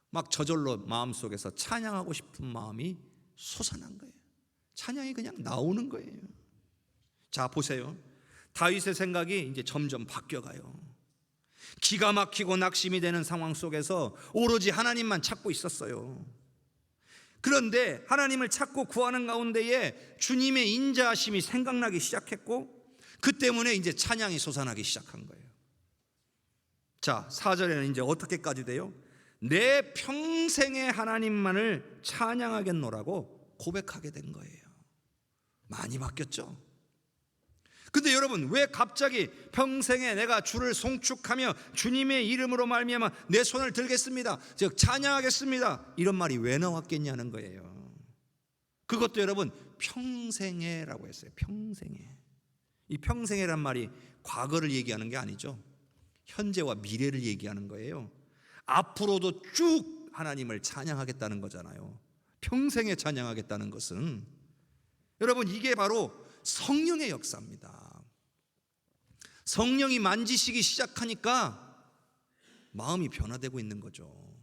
[SPEAKER 1] 막 저절로 마음속에서 찬양하고 싶은 마음이 솟아난 거예요. 찬양이 그냥 나오는 거예요. 자, 보세요. 다윗의 생각이 이제 점점 바뀌어가요. 기가 막히고 낙심이 되는 상황 속에서 오로지 하나님만 찾고 있었어요. 그런데 하나님을 찾고 구하는 가운데에 주님의 인자하심이 생각나기 시작했고, 그 때문에 이제 찬양이 솟아나기 시작한 거예요. 자, 4절에는 이제 어떻게까지 돼요? 내 평생의 하나님만을 찬양하겠노라고 고백하게 된 거예요. 많이 바뀌었죠? 근데 여러분, 왜 갑자기 평생에 내가 주를 송축하며 주님의 이름으로 말미암아 내 손을 들겠습니다, 즉 찬양하겠습니다, 이런 말이 왜 나왔겠냐는 거예요. 그것도 여러분 평생에라고 했어요. 평생에. 이 평생에란 말이 과거를 얘기하는 게 아니죠. 현재와 미래를 얘기하는 거예요. 앞으로도 쭉 하나님을 찬양하겠다는 거잖아요. 평생에 찬양하겠다는 것은, 여러분, 이게 바로 성령의 역사입니다. 성령이 만지시기 시작하니까 마음이 변화되고 있는 거죠.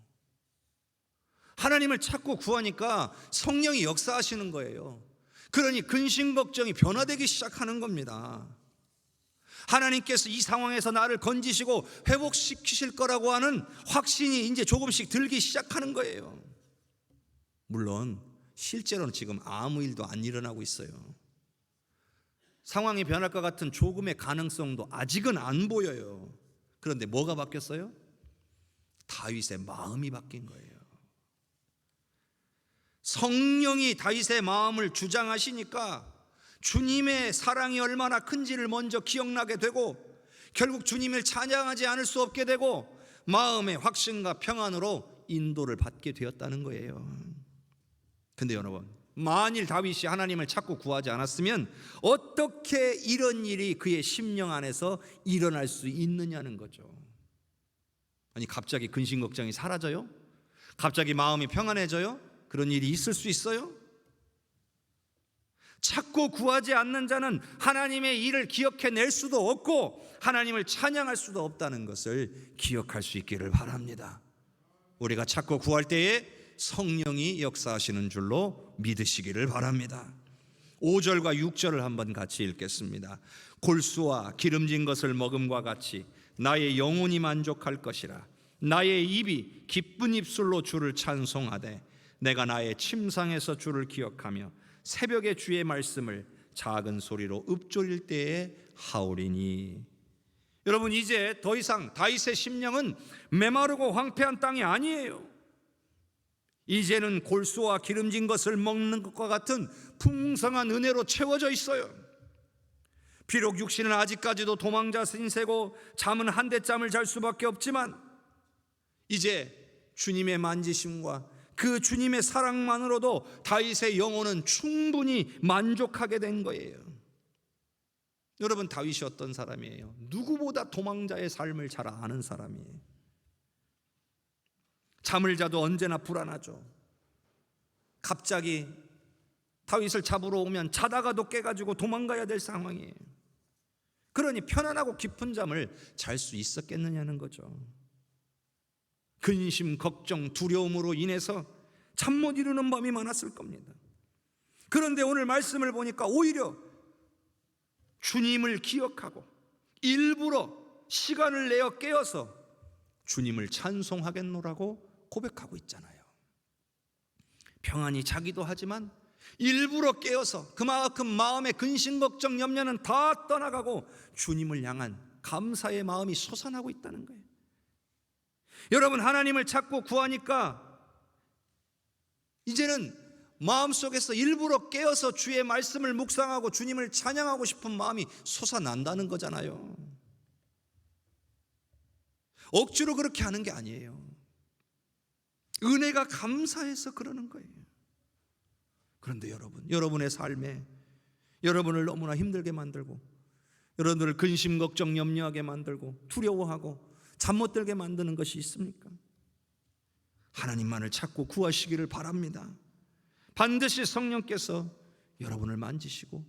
[SPEAKER 1] 하나님을 찾고 구하니까 성령이 역사하시는 거예요. 그러니 근심 걱정이 변화되기 시작하는 겁니다. 하나님께서 이 상황에서 나를 건지시고 회복시키실 거라고 하는 확신이 이제 조금씩 들기 시작하는 거예요. 물론 실제로는 지금 아무 일도 안 일어나고 있어요. 상황이 변할 것 같은 조금의 가능성도 아직은 안 보여요. 그런데 뭐가 바뀌었어요? 다윗의 마음이 바뀐 거예요. 성령이 다윗의 마음을 주장하시니까 주님의 사랑이 얼마나 큰지를 먼저 기억나게 되고, 결국 주님을 찬양하지 않을 수 없게 되고, 마음의 확신과 평안으로 인도를 받게 되었다는 거예요. 근데 여러분, 만일 다윗이 하나님을 찾고 구하지 않았으면 어떻게 이런 일이 그의 심령 안에서 일어날 수 있느냐는 거죠. 아니, 갑자기 근심 걱정이 사라져요? 갑자기 마음이 평안해져요? 그런 일이 있을 수 있어요? 찾고 구하지 않는 자는 하나님의 일을 기억해낼 수도 없고 하나님을 찬양할 수도 없다는 것을 기억할 수 있기를 바랍니다. 우리가 찾고 구할 때에 성령이 역사하시는 줄로 믿으시기를 바랍니다. 5절과 6절을 한번 같이 읽겠습니다. 골수와 기름진 것을 먹음과 같이 나의 영혼이 만족할 것이라. 나의 입이 기쁜 입술로 주를 찬송하되 내가 나의 침상에서 주를 기억하며 새벽에 주의 말씀을 작은 소리로 읊조릴 때에 하오리니. 여러분, 이제 더 이상 다윗의 심령은 메마르고 황폐한 땅이 아니에요. 이제는 골수와 기름진 것을 먹는 것과 같은 풍성한 은혜로 채워져 있어요. 비록 육신은 아직까지도 도망자 신세고 잠은 한대 짬을 잘 수밖에 없지만 이제 주님의 만지심과 그 주님의 사랑만으로도 다윗의 영혼은 충분히 만족하게 된 거예요. 여러분, 다윗이 어떤 사람이에요? 누구보다 도망자의 삶을 잘 아는 사람이에요. 잠을 자도 언제나 불안하죠. 갑자기 다윗을 잡으러 오면 자다가도 깨가지고 도망가야 될 상황이에요. 그러니 편안하고 깊은 잠을 잘 수 있었겠느냐는 거죠. 근심, 걱정, 두려움으로 인해서 잠 못 이루는 밤이 많았을 겁니다. 그런데 오늘 말씀을 보니까 오히려 주님을 기억하고 일부러 시간을 내어 깨어서 주님을 찬송하겠노라고 고백하고 있잖아요. 평안히 자기도 하지만 일부러 깨어서 그만큼 마음의 근심, 걱정, 염려는 다 떠나가고 주님을 향한 감사의 마음이 솟아나고 있다는 거예요. 여러분, 하나님을 찾고 구하니까 이제는 마음속에서 일부러 깨어서 주의 말씀을 묵상하고 주님을 찬양하고 싶은 마음이 솟아난다는 거잖아요. 억지로 그렇게 하는 게 아니에요. 은혜가 감사해서 그러는 거예요. 그런데 여러분의 삶에 여러분을 너무나 힘들게 만들고 여러분을 근심, 걱정, 염려하게 만들고 두려워하고 잠 못 들게 만드는 것이 있습니까? 하나님만을 찾고 구하시기를 바랍니다. 반드시 성령께서 여러분을 만지시고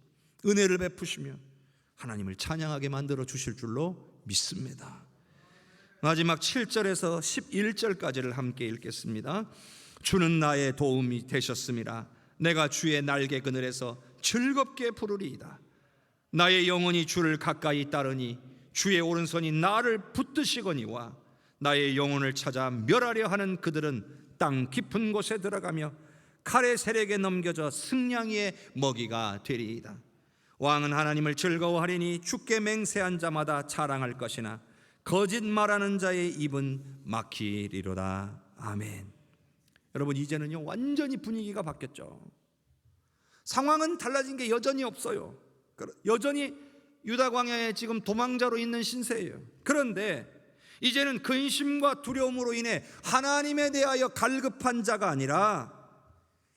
[SPEAKER 1] 은혜를 베푸시며 하나님을 찬양하게 만들어 주실 줄로 믿습니다. 마지막 7절에서 11절까지를 함께 읽겠습니다. 주는 나의 도움이 되셨음이라. 내가 주의 날개 그늘에서 즐겁게 부르리이다. 나의 영혼이 주를 가까이 따르니 주의 오른손이 나를 붙드시거니와 나의 영혼을 찾아 멸하려 하는 그들은 땅 깊은 곳에 들어가며 칼의 세력에 넘겨져 승냥이의 먹이가 되리이다. 왕은 하나님을 즐거워하리니 주께 맹세한 자마다 자랑할 것이나 거짓말하는 자의 입은 막히리로다. 아멘. 여러분, 이제는요 완전히 분위기가 바뀌었죠. 상황은 달라진 게 여전히 없어요. 여전히 유다 광야에 지금 도망자로 있는 신세예요. 그런데 이제는 근심과 두려움으로 인해 하나님에 대하여 갈급한 자가 아니라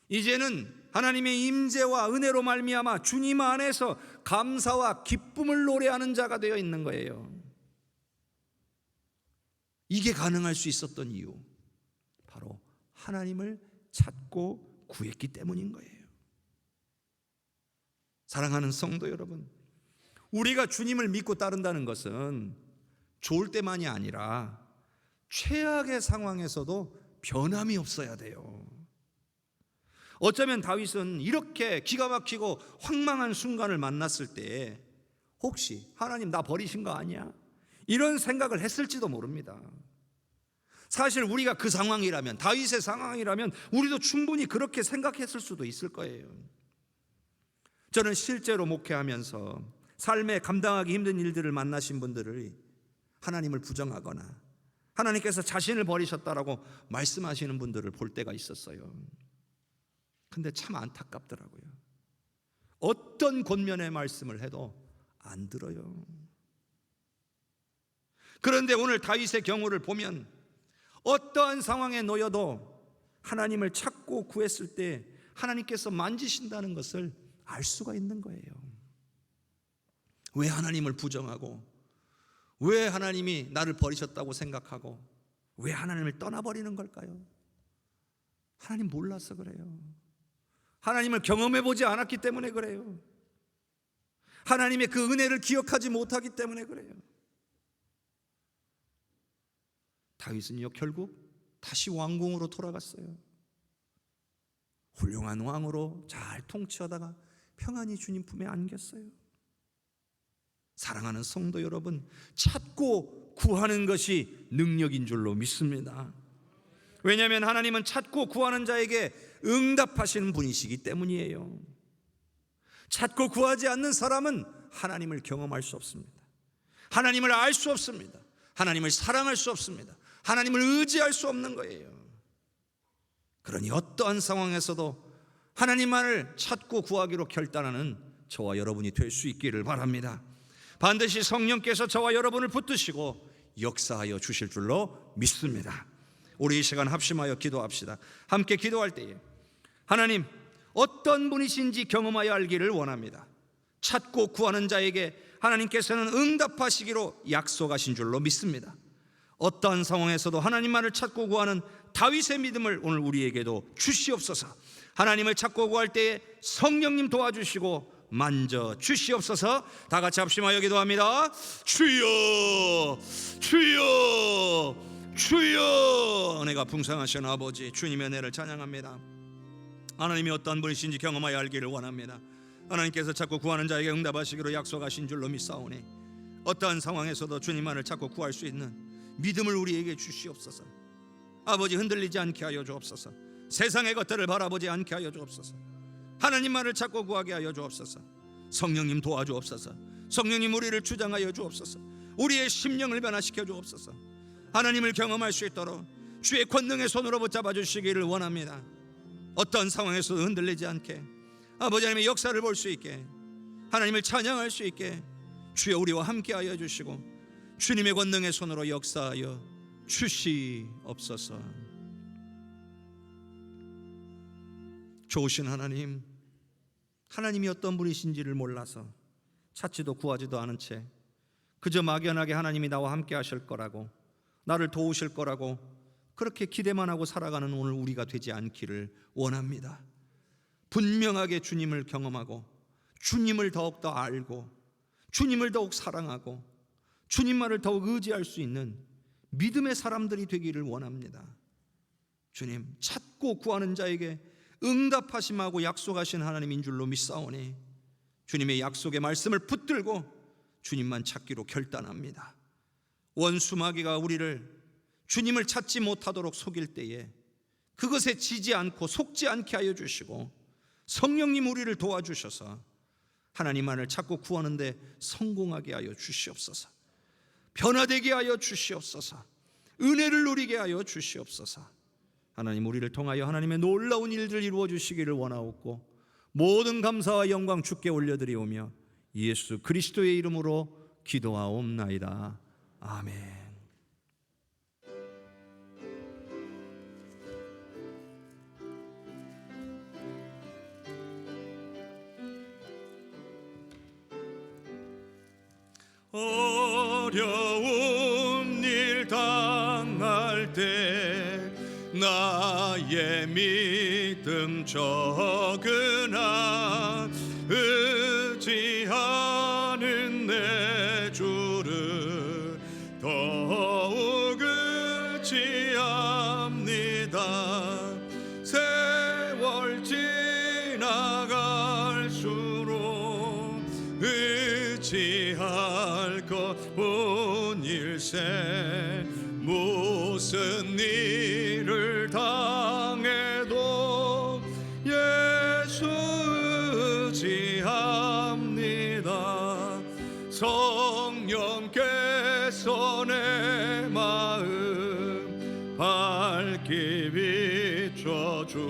[SPEAKER 1] 이제는 하나님의 임재와 은혜로 말미암아 주님 안에서 감사와 기쁨을 노래하는 자가 되어 있는 거예요. 이게 가능할 수 있었던 이유, 바로 하나님을 찾고 구했기 때문인 거예요. 사랑하는 성도 여러분, 우리가 주님을 믿고 따른다는 것은 좋을 때만이 아니라 최악의 상황에서도 변함이 없어야 돼요. 어쩌면 다윗은 이렇게 기가 막히고 황망한 순간을 만났을 때 혹시 하나님 나 버리신 거 아니야? 이런 생각을 했을지도 모릅니다. 사실 우리가 그 상황이라면, 다윗의 상황이라면 우리도 충분히 그렇게 생각했을 수도 있을 거예요. 저는 실제로 목회하면서 삶에 감당하기 힘든 일들을 만나신 분들을 하나님을 부정하거나 하나님께서 자신을 버리셨다라고 말씀하시는 분들을 볼 때가 있었어요. 근데 참 안타깝더라고요. 어떤 권면의 말씀을 해도 안 들어요. 그런데 오늘 다윗의 경우를 보면 어떠한 상황에 놓여도 하나님을 찾고 구했을 때 하나님께서 만지신다는 것을 알 수가 있는 거예요. 왜 하나님을 부정하고 왜 하나님이 나를 버리셨다고 생각하고 왜 하나님을 떠나버리는 걸까요? 하나님 몰라서 그래요. 하나님을 경험해보지 않았기 때문에 그래요. 하나님의 그 은혜를 기억하지 못하기 때문에 그래요. 다윗은요 결국 다시 왕궁으로 돌아갔어요. 훌륭한 왕으로 잘 통치하다가 평안히 주님 품에 안겼어요. 사랑하는 성도 여러분, 찾고 구하는 것이 능력인 줄로 믿습니다. 왜냐하면 하나님은 찾고 구하는 자에게 응답하시는 분이시기 때문이에요. 찾고 구하지 않는 사람은 하나님을 경험할 수 없습니다. 하나님을 알 수 없습니다. 하나님을 사랑할 수 없습니다. 하나님을 의지할 수 없는 거예요. 그러니 어떠한 상황에서도 하나님만을 찾고 구하기로 결단하는 저와 여러분이 될 수 있기를 바랍니다. 반드시 성령께서 저와 여러분을 붙드시고 역사하여 주실 줄로 믿습니다. 우리 이 시간 합심하여 기도합시다. 함께 기도할 때에 하나님, 어떤 분이신지 경험하여 알기를 원합니다. 찾고 구하는 자에게 하나님께서는 응답하시기로 약속하신 줄로 믿습니다. 어떠한 상황에서도 하나님만을 찾고 구하는 다윗의 믿음을 오늘 우리에게도 주시옵소서. 하나님을 찾고 구할 때에 성령님 도와주시고 만져 주시옵소서. 다 같이 합심하여 기도합니다. 주여, 주여, 주여. 은혜가 풍성하신 아버지, 주님의 은혜를 찬양합니다. 하나님이 어떤 분이신지 경험하여 알기를 원합니다. 하나님께서 찾고 구하는 자에게 응답하시기로 약속하신 줄로 믿사오니 어떠한 상황에서도 주님만을 찾고 구할 수 있는 믿음을 우리에게 주시옵소서. 아버지, 흔들리지 않게 하여 주옵소서. 세상의 것들을 바라보지 않게 하여 주옵소서. 하나님만을 찾고 구하게 하여 주옵소서. 성령님 도와주옵소서. 성령님 우리를 주장하여 주옵소서. 우리의 심령을 변화시켜 주옵소서. 하나님을 경험할 수 있도록 주의 권능의 손으로 붙잡아 주시기를 원합니다. 어떤 상황에서도 흔들리지 않게 아버지 하나님의 역사를 볼 수 있게, 하나님을 찬양할 수 있게 주여 우리와 함께하여 주시고 주님의 권능의 손으로 역사하여 주시옵소서. 좋으신 하나님, 하나님이 어떤 분이신지를 몰라서 찾지도 구하지도 않은 채 그저 막연하게 하나님이 나와 함께 하실 거라고, 나를 도우실 거라고 그렇게 기대만 하고 살아가는 오늘 우리가 되지 않기를 원합니다. 분명하게 주님을 경험하고 주님을 더욱더 알고 주님을 더욱 사랑하고 주님만을 더욱 의지할 수 있는 믿음의 사람들이 되기를 원합니다. 주님, 찾고 구하는 자에게 응답하심하고 약속하신 하나님인 줄로 믿사오니 주님의 약속의 말씀을 붙들고 주님만 찾기로 결단합니다. 원수 마귀가 우리를 주님을 찾지 못하도록 속일 때에 그것에 지지 않고 속지 않게 하여 주시고 성령님 우리를 도와주셔서 하나님만을 찾고 구하는데 성공하게 하여 주시옵소서. 변화되게 하여 주시옵소서. 은혜를 누리게 하여 주시옵소서. 하나님, 우리를 통하여 하나님의 놀라운 일들을 이루어 주시기를 원하옵고 모든 감사와 영광 주께 올려드리오며 예수 그리스도의 이름으로 기도하옵나이다. 아멘. 어려운 일 당할 때 나의 믿음 적으나 의지하는 내 주를 더욱 의지합니다. 세월 지나갈수록 의지할 것 뿐일세. 무슨 일을 당해도 예수 의지합니다. 성령께서 내 마음 밝히 비춰주시니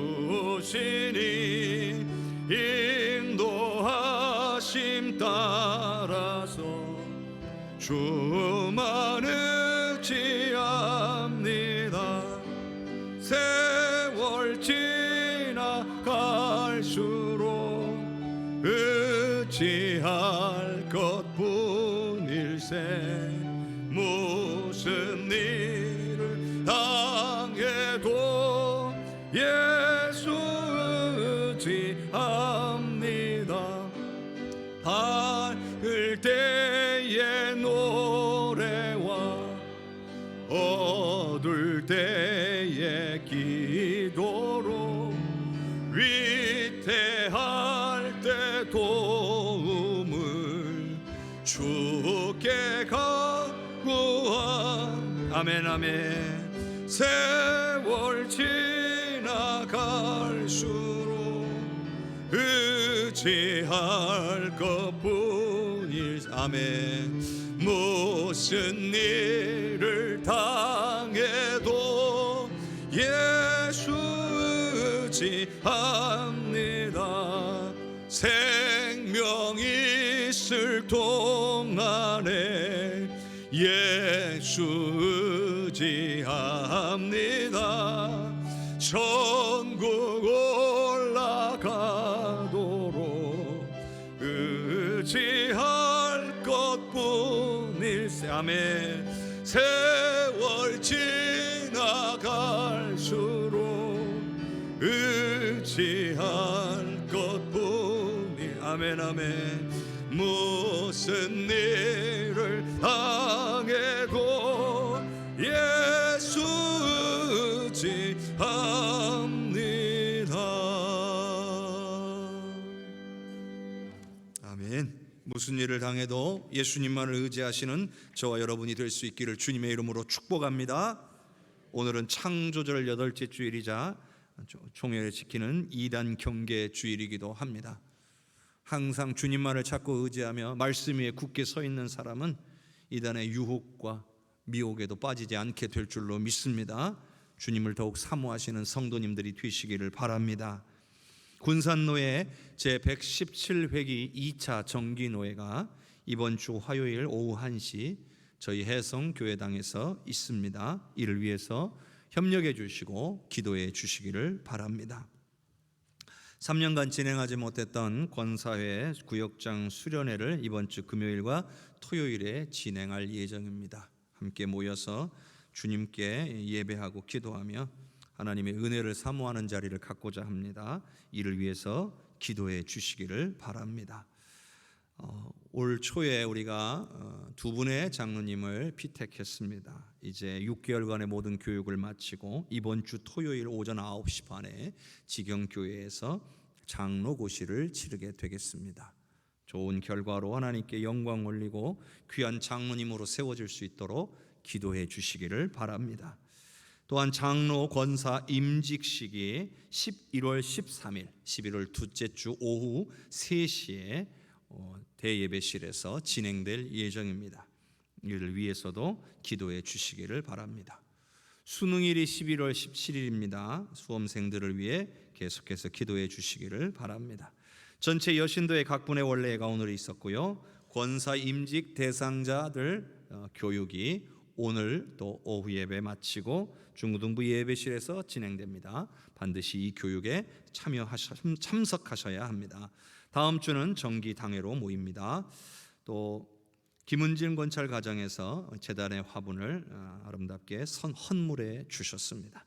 [SPEAKER 1] 인도하심 따라서 주만 의지합니다. 세월 지나갈수록 의지할 것뿐일세. 무슨 일을 당해도 예수 의지합니다. 밝을 때의 노래와 어두울 때의 기도로 위태할 때 도움을 주께 간구하. 아멘 아멘. 세월 지나갈수록 의지할 것뿐일. 아멘. 무슨 일을 당해도 예수 의지합니다. 생명 있을 동안에 예수 의지합니다. 천국 올라가도록 의지할 것뿐일세. 아멘. 세월 지나갈수록 의지할 것뿐일. 아멘 아멘. 무슨 일을 당해도 예수 의지합니다. 아멘. 무슨 일을 당해도 예수님만을 의지하시는 저와 여러분이 될 수 있기를 주님의 이름으로 축복합니다. 오늘은 창조절 8째 주일이자 총회를 지키는 2단 경계 주일이기도 합니다. 항상 주님만을 찾고 의지하며 말씀 위에 굳게 서 있는 사람은 이단의 유혹과 미혹에도 빠지지 않게 될 줄로 믿습니다. 주님을 더욱 사모하시는 성도님들이 되시기를 바랍니다. 군산노회 제117회기 2차 정기노회가 이번 주 화요일 오후 1시 저희 해성교회당에서 있습니다. 이를 위해서 협력해 주시고 기도해 주시기를 바랍니다. 3년간 진행하지 못했던 권사회 구역장 수련회를 이번 주 금요일과 토요일에 진행할 예정입니다. 함께 모여서 주님께 예배하고 기도하며 하나님의 은혜를 사모하는 자리를 갖고자 합니다. 이를 위해서 기도해 주시기를 바랍니다. 올 초에 우리가 두 분의 장로님을 피택했습니다. 이제 6개월간의 모든 교육을 마치고 이번 주 토요일 오전 9시 반에 지경교회에서 장로고시를 치르게 되겠습니다. 좋은 결과로 하나님께 영광 올리고 귀한 장로님으로 세워질 수 있도록 기도해 주시기를 바랍니다. 또한 장로 권사 임직식이 11월 13일 11월 둘째 주 오후 3시에 대예배실에서 진행될 예정입니다. 이를 위해서도 기도해 주시기를 바랍니다. 수능일이 11월 17일입니다. 수험생들을 위해 계속해서 기도해 주시기를 바랍니다. 전체 여신도의 각 분의 원래가 오늘 있었고요. 권사 임직 대상자들 교육이 오늘 또 오후 예배 마치고 중고등부 예배실에서 진행됩니다. 반드시 이 교육에 참석하셔야 합니다. 다음 주는 정기 당회로 모입니다. 또 김은진 권찰 가정에서 재단의 화분을 아름답게 헌물해 주셨습니다.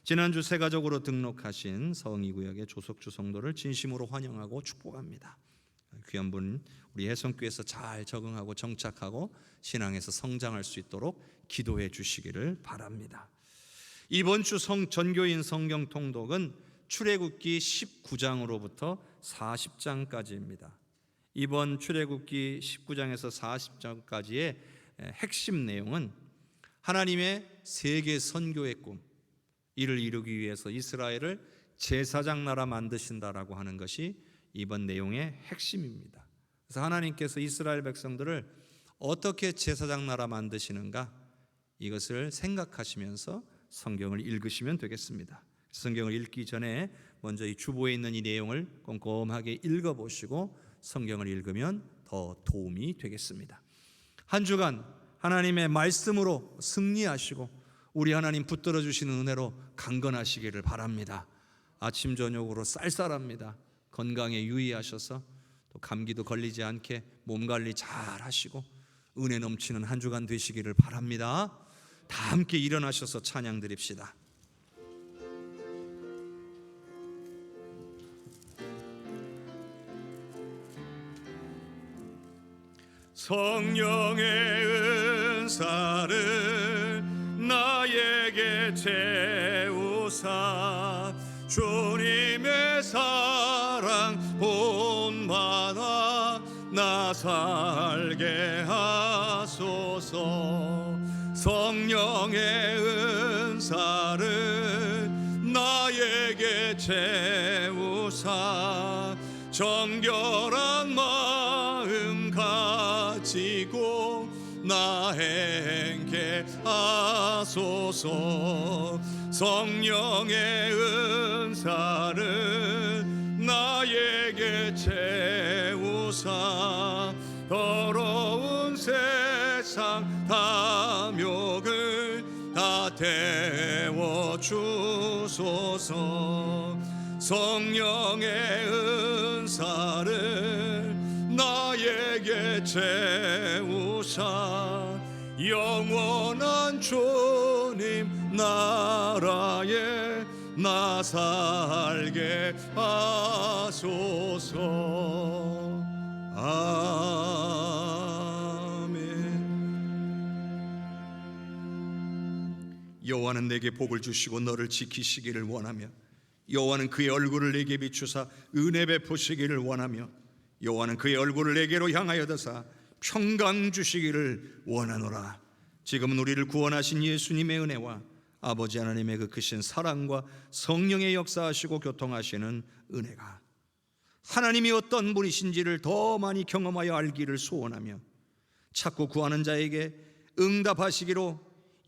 [SPEAKER 1] 지난주 세가족으로 등록하신 성이구역의 조석주 성도를 진심으로 환영하고 축복합니다. 귀한 분 우리 해성교회에서 잘 적응하고 정착하고 신앙에서 성장할 수 있도록 기도해 주시기를 바랍니다. 이번 주 전교인 성경 통독은 출애굽기 19장으로부터 40장까지입니다. 이번 출애굽기 19장에서 40장까지의 핵심 내용은 하나님의 세계 선교의 꿈, 이를 이루기 위해서 이스라엘을 제사장 나라 만드신다라고 하는 것이 이번 내용의 핵심입니다. 그래서 하나님께서 이스라엘 백성들을 어떻게 제사장 나라 만드시는가, 이것을 생각하시면서 성경을 읽으시면 되겠습니다. 성경을 읽기 전에 먼저 이 주보에 있는 이 내용을 꼼꼼하게 읽어보시고 성경을 읽으면 더 도움이 되겠습니다. 한 주간 하나님의 말씀으로 승리하시고 우리 하나님 붙들어 주시는 은혜로 강건하시기를 바랍니다. 아침 저녁으로 쌀쌀합니다. 건강에 유의하셔서 또 감기도 걸리지 않게 몸 관리 잘 하시고 은혜 넘치는 한 주간 되시기를 바랍니다. 다 함께 일어나셔서 찬양 드립시다. 성령의 은사를 나에게 채우사 주님의 사랑 본받아 나 살게 하소서. 성령의 은사를 나에게 채우사 정결한 마음 가지고 나 행케 하소서. 성령의 은사를 나에게 채우사 더러운 세상 탐욕을 다 태워주소서. 성령의 은사를 나에게 채우사 영원한 주님 나라에 나 살게 하소서. 아멘. 여호와는 내게 복을 주시고 너를 지키시기를 원하며 여호와는 그의 얼굴을 내게 비추사 은혜 베푸시기를 원하며 여호와는 그의 얼굴을 내게로 향하여 드사 평강 주시기를 원하노라. 지금은 우리를 구원하신 예수님의 은혜와 아버지 하나님의 그 크신 사랑과 성령의 역사하시고 교통하시는 은혜가 하나님이 어떤 분이신지를 더 많이 경험하여 알기를 소원하며 찾고 구하는 자에게 응답하시기로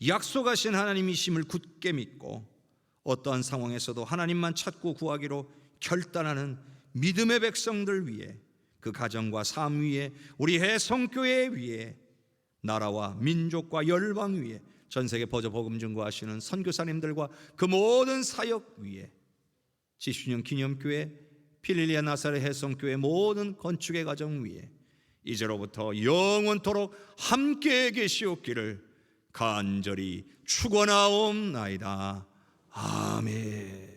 [SPEAKER 1] 약속하신 하나님이심을 굳게 믿고 어떠한 상황에서도 하나님만 찾고 구하기로 결단하는 믿음의 백성들 위해 그 가정과 삶 위에 우리 해성교회 위에 나라와 민족과 열방 위에 전세계 버저 복음 증거하시는 선교사님들과 그 모든 사역 위에 지주년 기념교회 필릴리아 나사렛 해성교회 모든 건축의 가정 위에 이제로부터 영원토록 함께 계시옵기를 간절히 축원하옵나이다. 아멘.